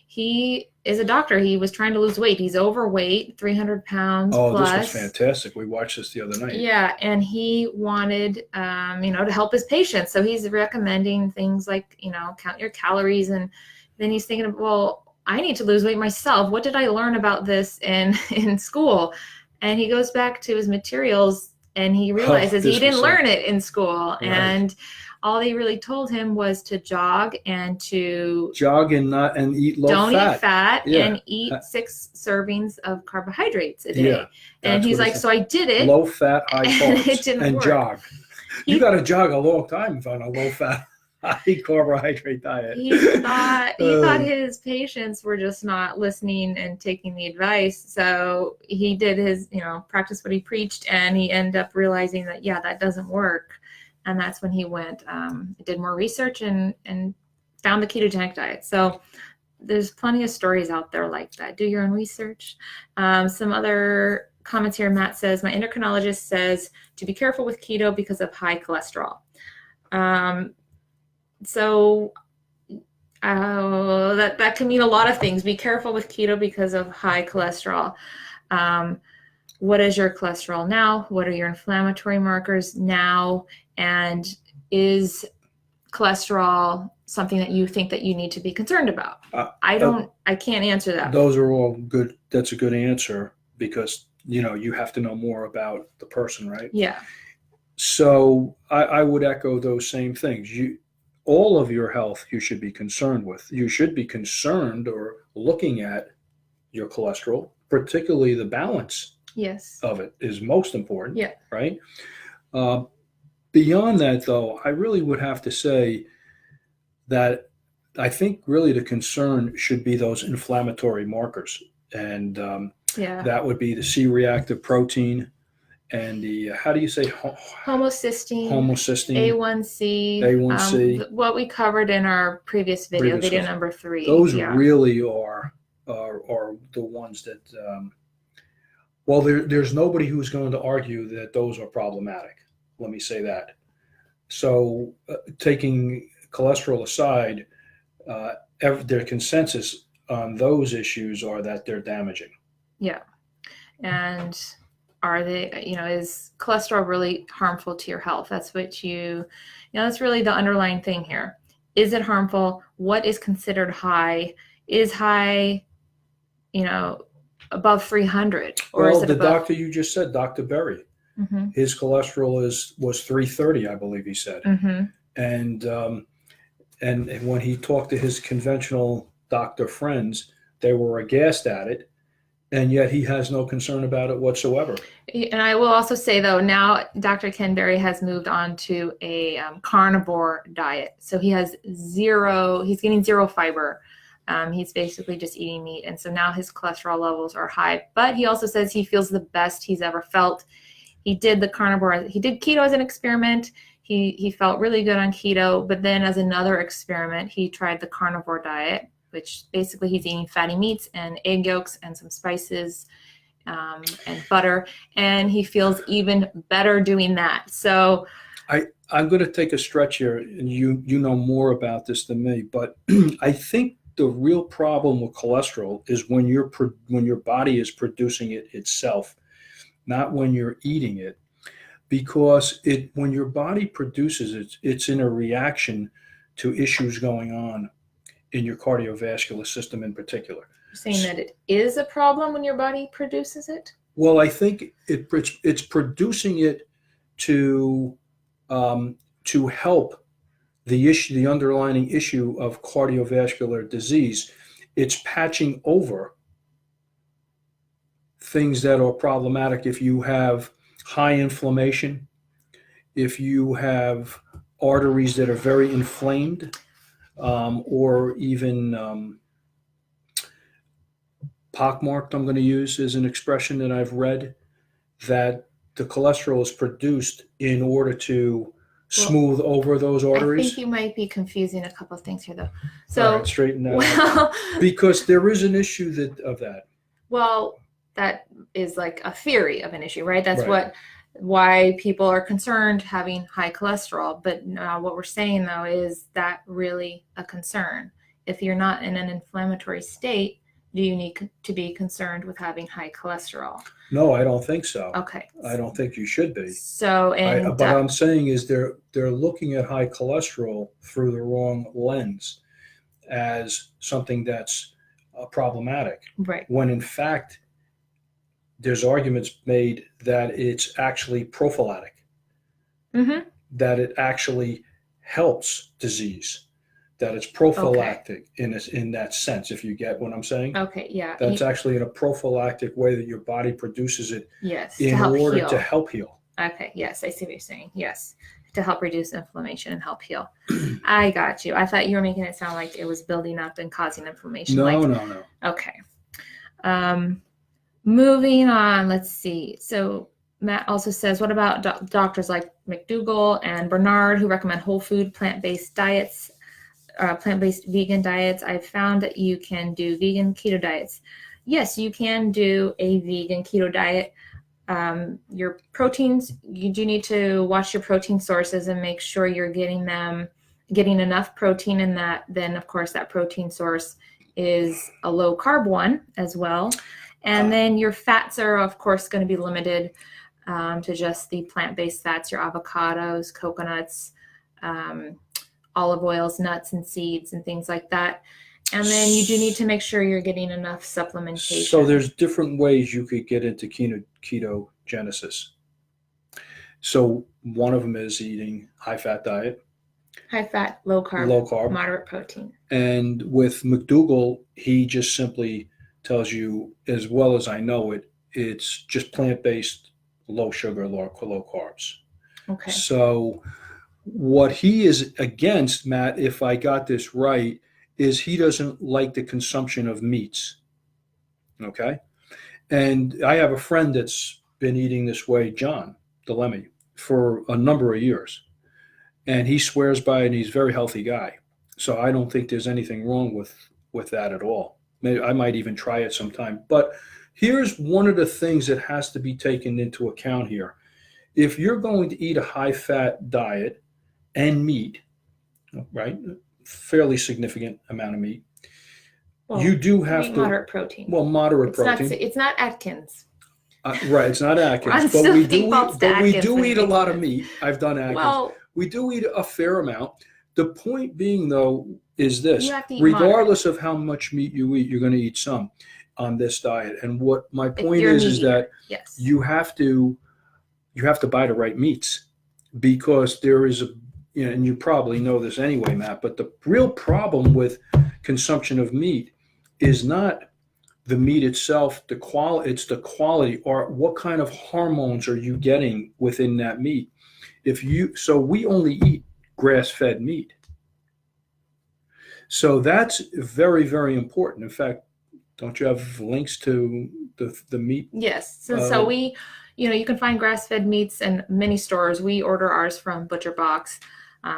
He is a doctor. He was trying to lose weight. He's overweight, 300 pounds plus. This was fantastic. We watched this the other night. Yeah, and he wanted, to help his patients. So he's recommending things like, count your calories. And then he's thinking, well, I need to lose weight myself. What did I learn about this in school? And he goes back to his materials and he realizes he didn't learn it in school. Right. And all they really told him was to jog and eat low fat. Don't eat fat and eat 6 servings of carbohydrates a day. Yeah, and he's like, so I did it. Low fat, high carbs. It didn't work. Jog. You got to jog a long time on a low fat, high carbohydrate diet. He thought his patients were just not listening and taking the advice. So he did his, practice what he preached, and he ended up realizing that, that doesn't work. And that's when he went, did more research and found the ketogenic diet. So there's plenty of stories out there like that. Do your own research. Some other comments here. Matt says, my endocrinologist says to be careful with keto because of high cholesterol. So that can mean a lot of things. Be careful with keto because of high cholesterol. What is your cholesterol now? What are your inflammatory markers now? And is cholesterol something that you think that you need to be concerned about? I can't answer that. Those are all good. That's a good answer because, you have to know more about the person, right? Yeah. So I would echo those same things. All of your health you should be concerned with. You should be concerned or looking at your cholesterol, particularly the balance Yes. of it is most important, Yeah. right? Beyond that, though, I really would have to say that I think really the concern should be those inflammatory markers. And that would be the C-reactive protein and the, how do you say? Homocysteine, A1C, what we covered in our previous video number 3. Those really are the ones that, well, there's nobody who's going to argue that those are problematic. Let me say that. So taking cholesterol aside, their consensus on those issues are that they're damaging. Yeah. And are they, is cholesterol really harmful to your health? That's what that's really the underlying thing here. Is it harmful? What is considered high? Is high, above 300? Or is it above? Doctor you just said, Dr. Berry, his cholesterol was 330, I believe he said. And when he talked to his conventional doctor friends, they were aghast at it. And yet he has no concern about it whatsoever. And I will also say, though, now Dr. Ken Berry has moved on to a carnivore diet. So he's getting zero fiber. He's basically just eating meat. And so now his cholesterol levels are high. But he also says he feels the best he's ever felt. He did keto as an experiment. He felt really good on keto. But then as another experiment, he tried the carnivore diet, which basically he's eating fatty meats and egg yolks and some spices and butter. And he feels even better doing that. So I'm going to take a stretch here, and you know more about this than me, but I think the real problem with cholesterol is when your body is producing it itself, not when you're eating it, because when your body produces it, it's in a reaction to issues going on in your cardiovascular system in particular. You're saying that it is a problem when your body produces it? Well, I think it's producing it to help the underlying issue of cardiovascular disease. It's patching over things that are problematic. If you have high inflammation, if you have arteries that are very inflamed, or even pockmarked, I'm going to use as an expression that I've read, that the cholesterol is produced in order to smooth over those arteries. I think you might be confusing a couple of things here, though. So all right, straighten that out. Because there is an issue of that. Well, that is like a theory of an issue, right? That's right. Why people are concerned having high cholesterol. But what we're saying, though, is that really a concern? If you're not in an inflammatory state, do you need to be concerned with having high cholesterol? No, I don't think so. Okay. I don't think you should be. So, but I'm saying is they're looking at high cholesterol through the wrong lens as something that's problematic. Right. When in fact, there's arguments made that it's actually prophylactic, that it actually helps disease, that it's prophylactic in that sense, if you get what I'm saying. Okay, yeah. That's actually in a prophylactic way that your body produces it in order to help heal. Okay, yes, I see what you're saying. Yes, to help reduce inflammation and help heal. I got you. I thought you were making it sound like it was building up and causing inflammation. No. Okay. Moving on, let's see. So Matt also says, what about doctors like McDougall and Bernard who recommend whole food, plant-based diets, plant-based vegan diets? I've found that you can do vegan keto diets. Yes, you can do a vegan keto diet. Your proteins, you do need to watch your protein sources and make sure you're getting enough protein in that. Then, of course, that protein source is a low-carb one as well. And then your fats are, of course, going to be limited to just the plant-based fats, your avocados, coconuts, olive oils, nuts, and seeds, and things like that. And then you do need to make sure you're getting enough supplementation. So there's different ways you could get into ketogenesis. So one of them is eating high-fat diet. High fat, low carb, moderate protein. And with McDougall, he just simply tells you, as well as I know it, it's just plant-based, low sugar, low carbs. Okay. So what he is against, Matt, if I got this right, is he doesn't like the consumption of meats. Okay? And I have a friend that's been eating this way, John Delemy, for a number of years. And he swears by it, and he's a very healthy guy. So I don't think there's anything wrong with that at all. Maybe I might even try it sometime. But here's one of the things that has to be taken into account here. If you're going to eat a high-fat diet and meat, right, fairly significant amount of meat, well, you do have to moderate protein. Well, moderate protein. It's not Atkins. Right, it's not Atkins, but we do eat a lot of meat. I've done Atkins. Well, we do eat a fair amount. The point being, though, is this: moderate. regardless of how much meat you eat, you're going to eat some on this diet. And what my point is that yes, you have to buy the right meats, because there is and you probably know this anyway, Matt, but the real problem with consumption of meat is not the meat itself, it's the quality, or what kind of hormones are you getting within that meat. So we only eat grass-fed meat. So that's very, very important. In fact, don't you have links to the meat? Yes. So we, you can find grass-fed meats in many stores. We order ours from Butcher Box.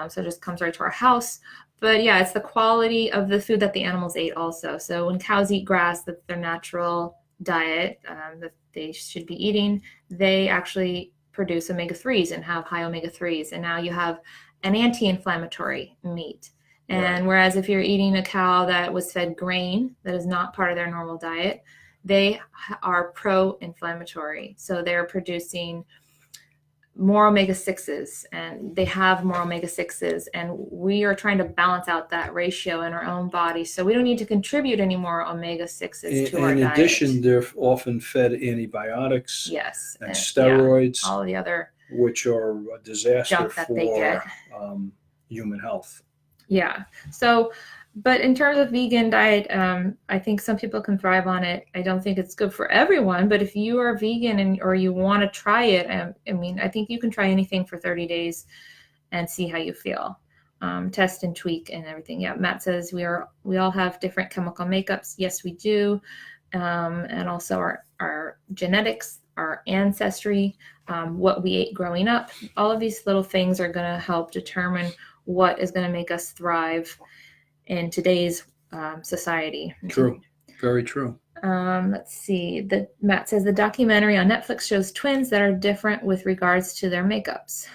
So it just comes right to our house. But yeah, it's the quality of the food that the animals ate also. So when cows eat grass, that's their natural diet that they should be eating, they actually produce omega-3s and have high omega-3s. And now you have an anti-inflammatory meat. And whereas if you're eating a cow that was fed grain, that is not part of their normal diet, they are pro-inflammatory. So they're producing more omega-6s, and they have more omega-6s, and we are trying to balance out that ratio in our own body, so we don't need to contribute any more omega-6s to our diet. In addition, they're often fed antibiotics, yes, and steroids, all the other which are a disaster for human health. Yeah. So, but in terms of vegan diet, I think some people can thrive on it. I don't think it's good for everyone, but if you are vegan or you want to try it, I think you can try anything for 30 days and see how you feel. Test and tweak and everything. Yeah, Matt says we all have different chemical makeups. Yes, we do. And also our genetics, our ancestry, what we ate growing up. All of these little things are going to help determine what is going to make us thrive in today's society. True. Very true. Let's see. Matt says the documentary on Netflix shows twins that are different with regards to their makeups.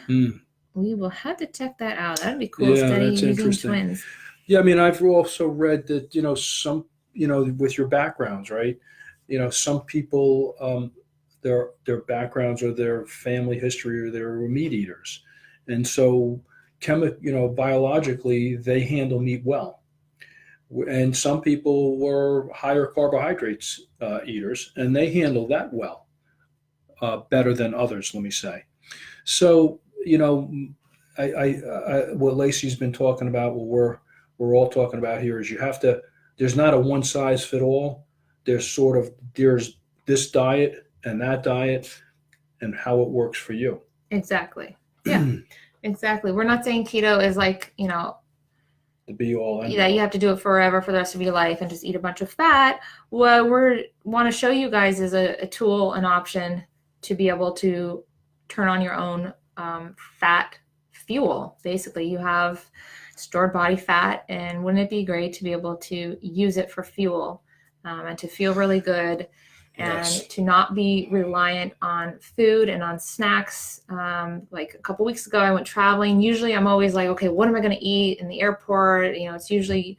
We will have to check that out. That'd be cool. Yeah, that's interesting. Twins. Yeah, I've also read that, some, with your backgrounds, right? Some people, their backgrounds or their family history or they're meat eaters. And so biologically, they handle meat well. And some people were higher carbohydrates eaters, and they handle that well, better than others, let me say. So, what Lacey's been talking about, what we're all talking about here is there's not a one size fit all. There's this diet and that diet and how it works for you. Exactly. Yeah. Exactly. We're not saying keto is like, the be all. Yeah, you have to do it forever for the rest of your life and just eat a bunch of fat. What we want to show you guys is a tool, an option to be able to turn on your own fat fuel. Basically, you have stored body fat, and wouldn't it be great to be able to use it for fuel and to feel really good? And to not be reliant on food and on snacks. Like a couple weeks ago, I went traveling. Usually I'm always like, okay, what am I going to eat in the airport? It's usually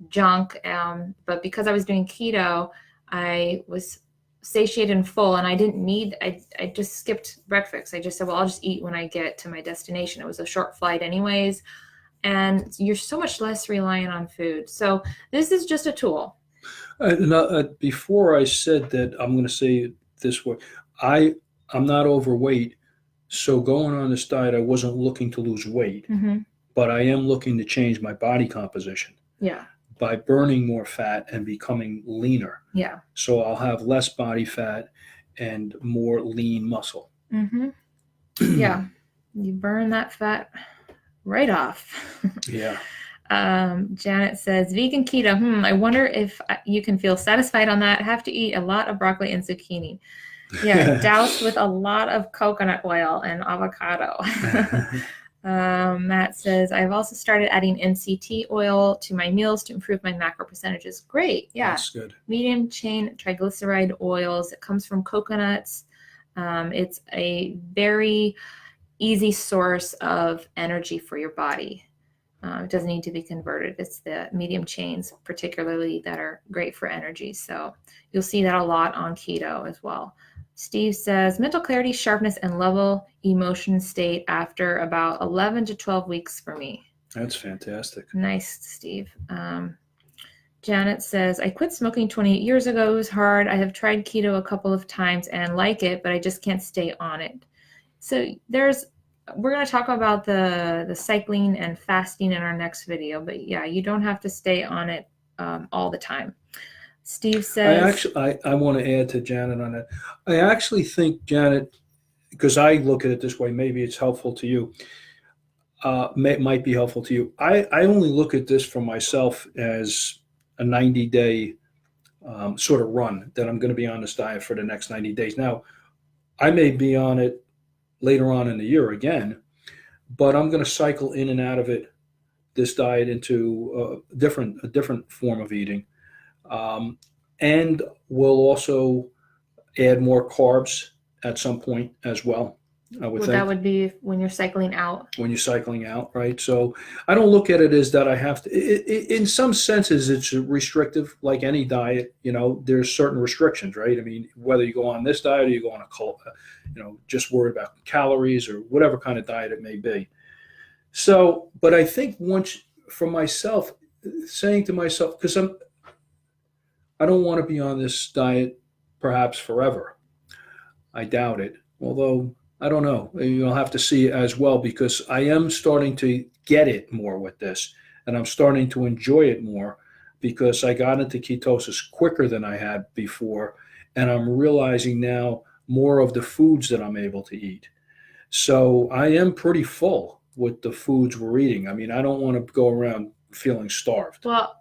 junk. But because I was doing keto, I was satiated and full, and I just skipped breakfast. I just said, well, I'll just eat when I get to my destination. It was a short flight anyways, and you're so much less reliant on food. So this is just a tool. Before I said that, I'm going to say it this way. I'm not overweight, so going on this diet, I wasn't looking to lose weight, but I am looking to change my body composition. Yeah. By burning more fat and becoming leaner. Yeah. So I'll have less body fat and more lean muscle. Yeah. You burn that fat right off. Yeah. Janet says, vegan keto. I wonder if you can feel satisfied on that. Have to eat a lot of broccoli and zucchini. Yeah, doused with a lot of coconut oil and avocado. Matt says, I've also started adding MCT oil to my meals to improve my macro percentages. Great. Yeah. That's good. Medium chain triglyceride oils. It comes from coconuts. It's a very easy source of energy for your body. It doesn't need to be converted. It's the medium chains, particularly, that are great for energy. So you'll see that a lot on keto as well. Steve says, mental clarity, sharpness, and level emotion state after about 11 to 12 weeks for me. That's fantastic. Nice, Steve. Janet says, I quit smoking 28 years ago. It was hard. I have tried keto a couple of times and like it, but I just can't stay on it. So we're going to talk about the cycling and fasting in our next video, but yeah, you don't have to stay on it all the time. Steve says, I want to add to Janet on that. I actually think, Janet, because I look at it this way, maybe it's helpful to you. Might be helpful to you. I only look at this for myself as a 90-day sort of run that I'm going to be on this diet for the next 90 days. Now, I may be on it later on in the year again, but I'm going to cycle in and out of it, this diet, into a different form of eating. And we'll also add more carbs at some point as well. I would think. That would be when you're cycling out. When you're cycling out, right? So I don't look at it as that I have to. In some senses, it's restrictive, like any diet. There's certain restrictions, right? I mean, whether you go on this diet or you go on just worried about calories or whatever kind of diet it may be. So, but I think for myself, saying to myself, because I don't want to be on this diet perhaps forever. I doubt it. Although, I don't know. You'll have to see as well, because I am starting to get it more with this, and I'm starting to enjoy it more because I got into ketosis quicker than I had before, and I'm realizing now more of the foods that I'm able to eat. So I am pretty full with the foods we're eating. I mean, I don't want to go around feeling starved. Well,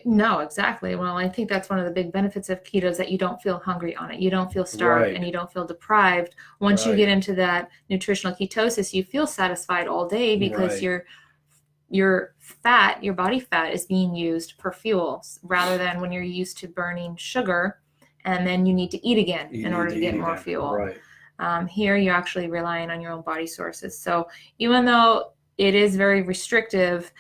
no, exactly. Well, I think that's one of the big benefits of keto is that you don't feel hungry on it. You don't feel starved, Right. And you don't feel deprived. Once you get into that nutritional ketosis, you feel satisfied all day because Right. your fat, your body fat, is being used for fuel rather than when you're used to burning sugar and then you need to eat again in order to get more fuel. Right. Here, you're actually relying on your own body sources. So even though it is very restrictive,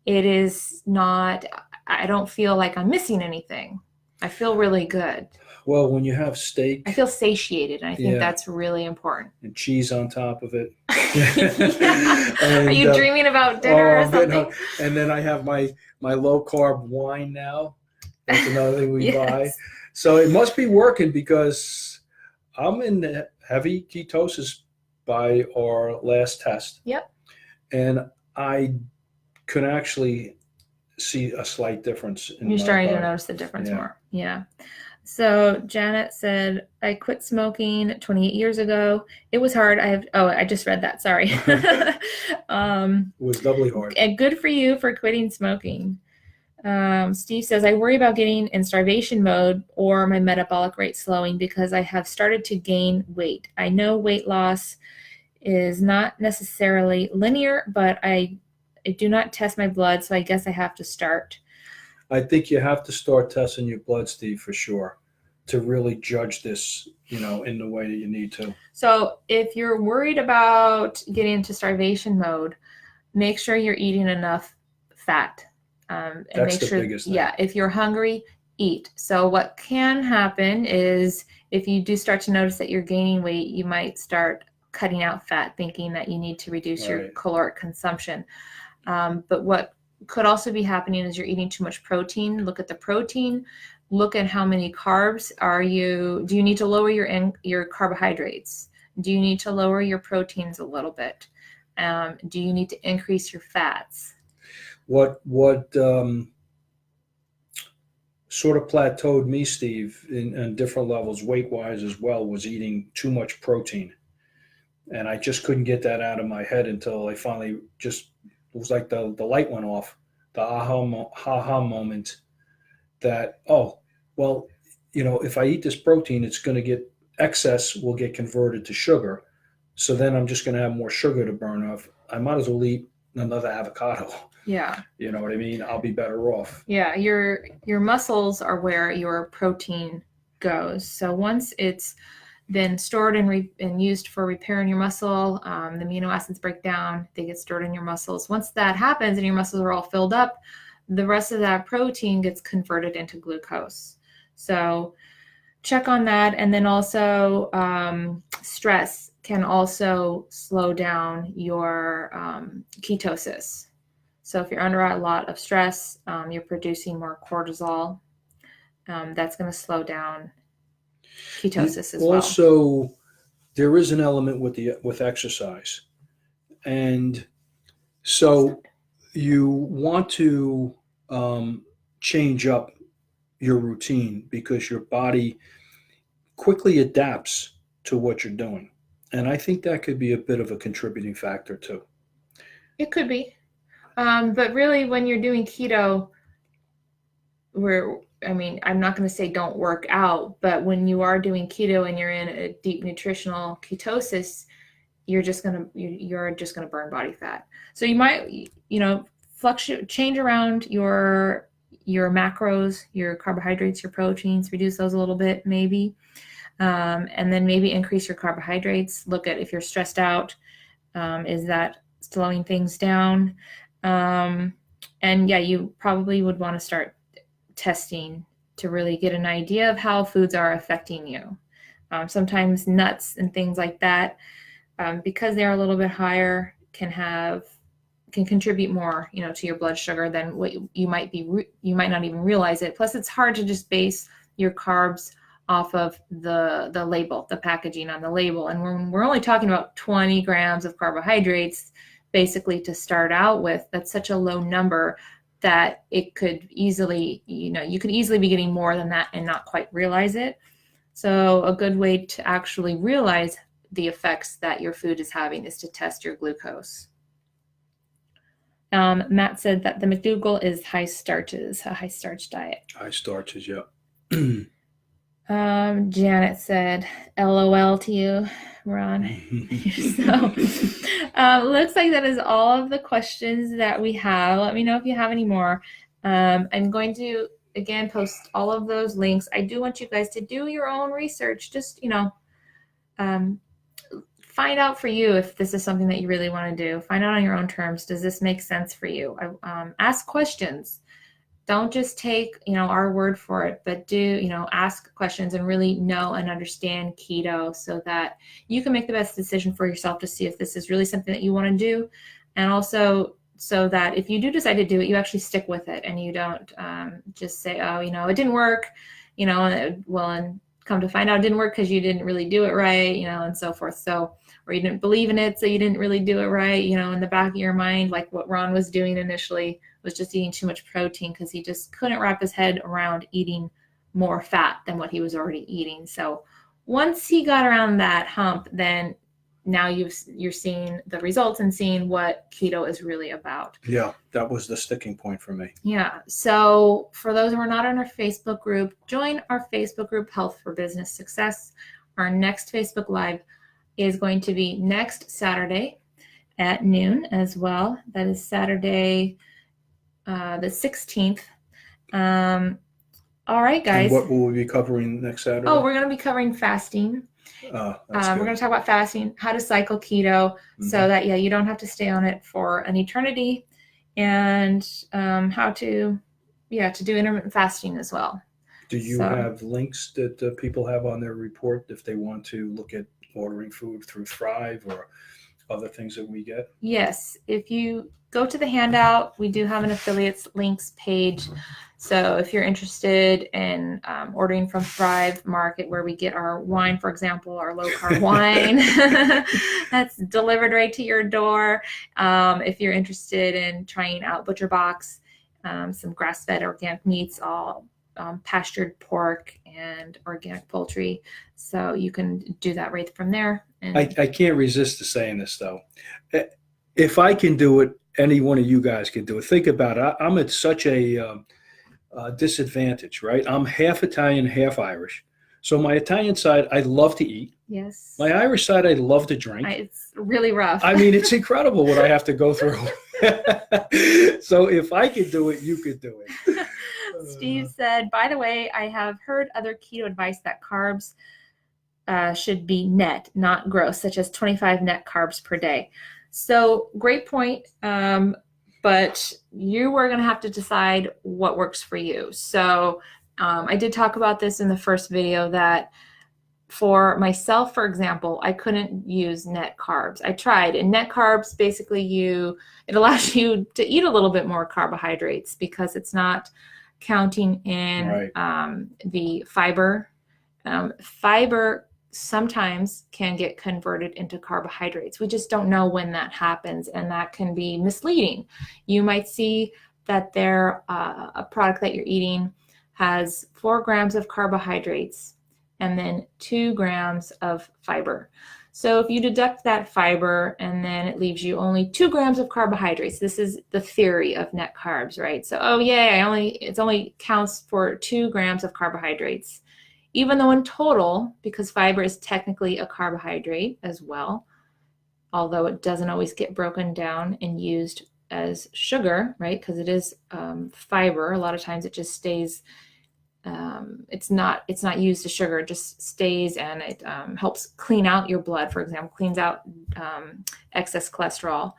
it is not... I don't feel like I'm missing anything. I feel really good. Well, when you have steak, I feel satiated, and I think that's really important. And cheese on top of it. And, are you dreaming about dinner or something? And then I have my low carb wine now. That's another thing we buy. So it must be working, because I'm in heavy ketosis by our last test. Yep. And I could actually see a slight difference in You're starting body. to notice the difference more. Yeah. So Janet said, I quit smoking 28 years ago. It was hard. I just read that. Sorry. It was doubly hard. And good for you for quitting smoking. Steve says, I worry about getting in starvation mode or my metabolic rate slowing because I have started to gain weight. I know weight loss is not necessarily linear, but I do not test my blood, so I guess I have to start. I think you have to start testing your blood, Steve, for sure, to really judge this, in the way that you need to. So if you're worried about getting into starvation mode, make sure you're eating enough fat. And That's make the sure, biggest thing. Yeah, if you're hungry, eat. So what can happen is if you do start to notice that you're gaining weight, you might start cutting out fat, thinking that you need to reduce your caloric consumption. But what could also be happening is you're eating too much protein. Look at the protein. Look at how many carbs do you need to lower your carbohydrates? Do you need to lower your proteins a little bit? Do you need to increase your fats? What sort of plateaued me, Steve, in different levels, weight-wise as well, was eating too much protein. And I just couldn't get that out of my head until I finally it was like the light went off, the aha moment that, oh, well, if I eat this protein, it's going to get excess will get converted to sugar. So then I'm just going to have more sugar to burn off. I might as well eat another avocado. Yeah. You know what I mean? I'll be better off. Yeah, your muscles are where your protein goes. So once it's been stored and used for repairing your muscle, the amino acids break down, they get stored in your muscles. Once that happens and your muscles are all filled up, the rest of that protein gets converted into glucose. So check on that. And then also stress can also slow down your ketosis. So if you're under a lot of stress, you're producing more cortisol. That's going to slow down ketosis as well. Also, there is an element with exercise. And so you want to change up your routine because your body quickly adapts to what you're doing. And I think that could be a bit of a contributing factor too. It could be. But really, when you're doing keto, I'm not going to say don't work out, but when you are doing keto and you're in a deep nutritional ketosis, you're just going to burn body fat. So you might, fluctuate, change around your macros, your carbohydrates, your proteins, reduce those a little bit, maybe. And then maybe increase your carbohydrates. Look at if you're stressed out, is that slowing things down? And yeah, you probably would want to start testing to really get an idea of how foods are affecting you. Sometimes nuts and things like that, because they're a little bit higher, can contribute more, to your blood sugar than what you might not even realize it. Plus, it's hard to just base your carbs off of the label, the packaging on the label. And we're only talking about 20 grams of carbohydrates, basically, to start out with. That's such a low number that it could easily, you could easily be getting more than that and not quite realize it. So a good way to actually realize the effects that your food is having is to test your glucose. Matt said that the McDougall is high starches, a high starch diet. High starches, yeah. Janet said, LOL to you, Ron. So looks like that is all of the questions that we have. Let me know if you have any more. I'm going to, again, post all of those links. I do want you guys to do your own research. Just, find out for you if this is something that you really want to do. Find out on your own terms. Does this make sense for you? Ask questions. Don't just take, our word for it, but do, ask questions and really know and understand keto so that you can make the best decision for yourself to see if this is really something that you want to do. And also so that if you do decide to do it, you actually stick with it and you don't just say, oh, it didn't work, and come to find out it didn't work because you didn't really do it right, and so forth. So, or you didn't believe in it, so you didn't really do it right, in the back of your mind, like what Ron was doing initially was just eating too much protein because he just couldn't wrap his head around eating more fat than what he was already eating. So once he got around that hump, then now you're seeing the results and seeing what keto is really about. Yeah, that was the sticking point for me. Yeah. So for those who are not on our Facebook group, join our Facebook group, Health for Business Success. Our next Facebook Live is going to be next Saturday at noon as well. That is Saturday, the 16th. All right, guys. And what will we be covering next Saturday? Oh, we're going to be covering fasting. We're going to talk about fasting, how to cycle keto, so that, you don't have to stay on it for an eternity, and how to do intermittent fasting as well. Do you So, have links that people have on their report if they want to look at ordering food through Thrive or other things that we get? yes, if you go to the handout, we do have an affiliates links page. So if you're interested in ordering from Thrive Market, where we get our wine, for example, our low carb wine, that's delivered right to your door. If you're interested in trying out ButcherBox, some grass-fed organic meats, all pastured pork and organic poultry. So you can do that right from there. And I can't resist to saying this though. If I can do it, any one of you guys can do it. Think about it. I'm at such a disadvantage, right? I'm half Italian, half Irish. So my Italian side, I love to eat. yes, My Irish side, I love to drink. it's really rough. I mean, it's incredible what I have to go through. So if I could do it, you could do it. Steve said, by the way, I have heard other keto advice that carbs should be net, not gross, such as 25 net carbs per day. So great point. But you are going to have to decide what works for you. So I did talk about this in the first video that for myself, for example, I couldn't use net carbs. I tried, and net carbs basically it allows you to eat a little bit more carbohydrates because it's not counting in the fiber. Fiber sometimes can get converted into carbohydrates. We just don't know when that happens, and that can be misleading. You might see that a product that you're eating has 4 grams of carbohydrates and then 2 grams of fiber. So if you deduct that fiber and then it leaves you only 2 grams of carbohydrates, this is the theory of net carbs, right? So, oh yeah, it only counts for 2 grams of carbohydrates. Even though in total, because fiber is technically a carbohydrate as well, although it doesn't always get broken down and used as sugar, right? Because it is fiber. A lot of times it just stays. It's not used as sugar. It just stays, and it helps clean out your blood. For example, cleans out excess cholesterol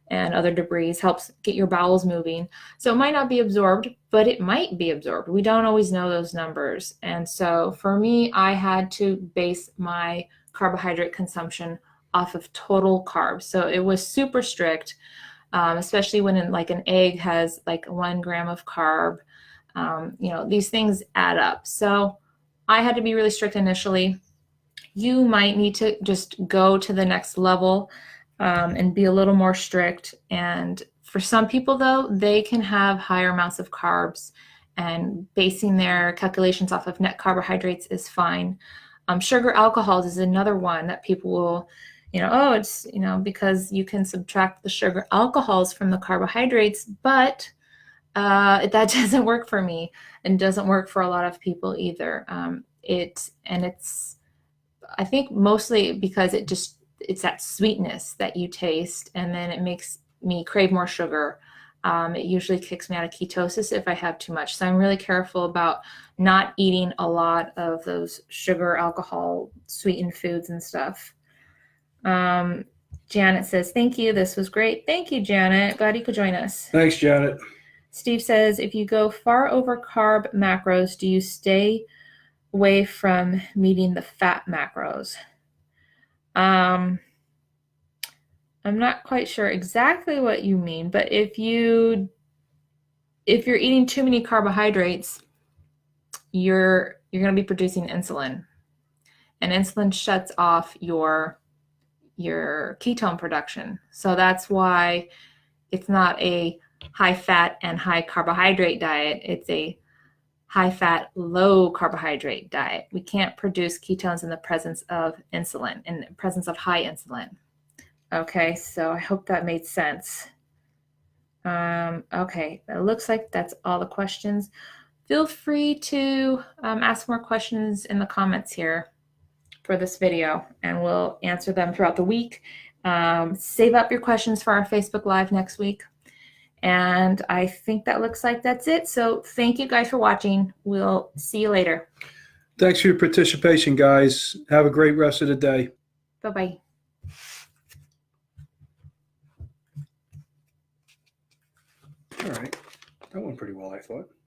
and other debris, helps get your bowels moving. So it might not be absorbed, but it might be absorbed. We don't always know those numbers. And so for me, I had to base my carbohydrate consumption off of total carbs. So it was super strict, especially when an egg has like 1 gram of carb. These things add up. So I had to be really strict initially. You might need to just go to the next level and be a little more strict. And for some people, though, they can have higher amounts of carbs, and basing their calculations off of net carbohydrates is fine. Sugar alcohols is another one that people will, it's, because you can subtract the sugar alcohols from the carbohydrates, but that doesn't work for me and doesn't work for a lot of people either. It's I think mostly because it's that sweetness that you taste, and then it makes me crave more sugar. It usually kicks me out of ketosis if I have too much. So I'm really careful about not eating a lot of those sugar, alcohol, sweetened foods and stuff. Janet says, thank you. This was great. Thank you, Janet. Glad you could join us. Thanks, Janet. Steve says, if you go far over carb macros, do you stay away from meeting the fat macros? I'm not quite sure exactly what you mean, but if you're eating too many carbohydrates, you're going to be producing insulin, and insulin shuts off your ketone production. So that's why it's not a high fat and high carbohydrate diet. It's a high fat, low carbohydrate diet. We can't produce ketones in the presence of insulin, in the presence of high insulin. Okay, so I hope that made sense. Okay, it looks like that's all the questions. Feel free to ask more questions in the comments here for this video, and we'll answer them throughout the week. Save up your questions for our Facebook Live next week. And I think that looks like that's it. So thank you guys for watching. We'll see you later. Thanks for your participation, guys. Have a great rest of the day. Bye-bye. All right. That went pretty well, I thought.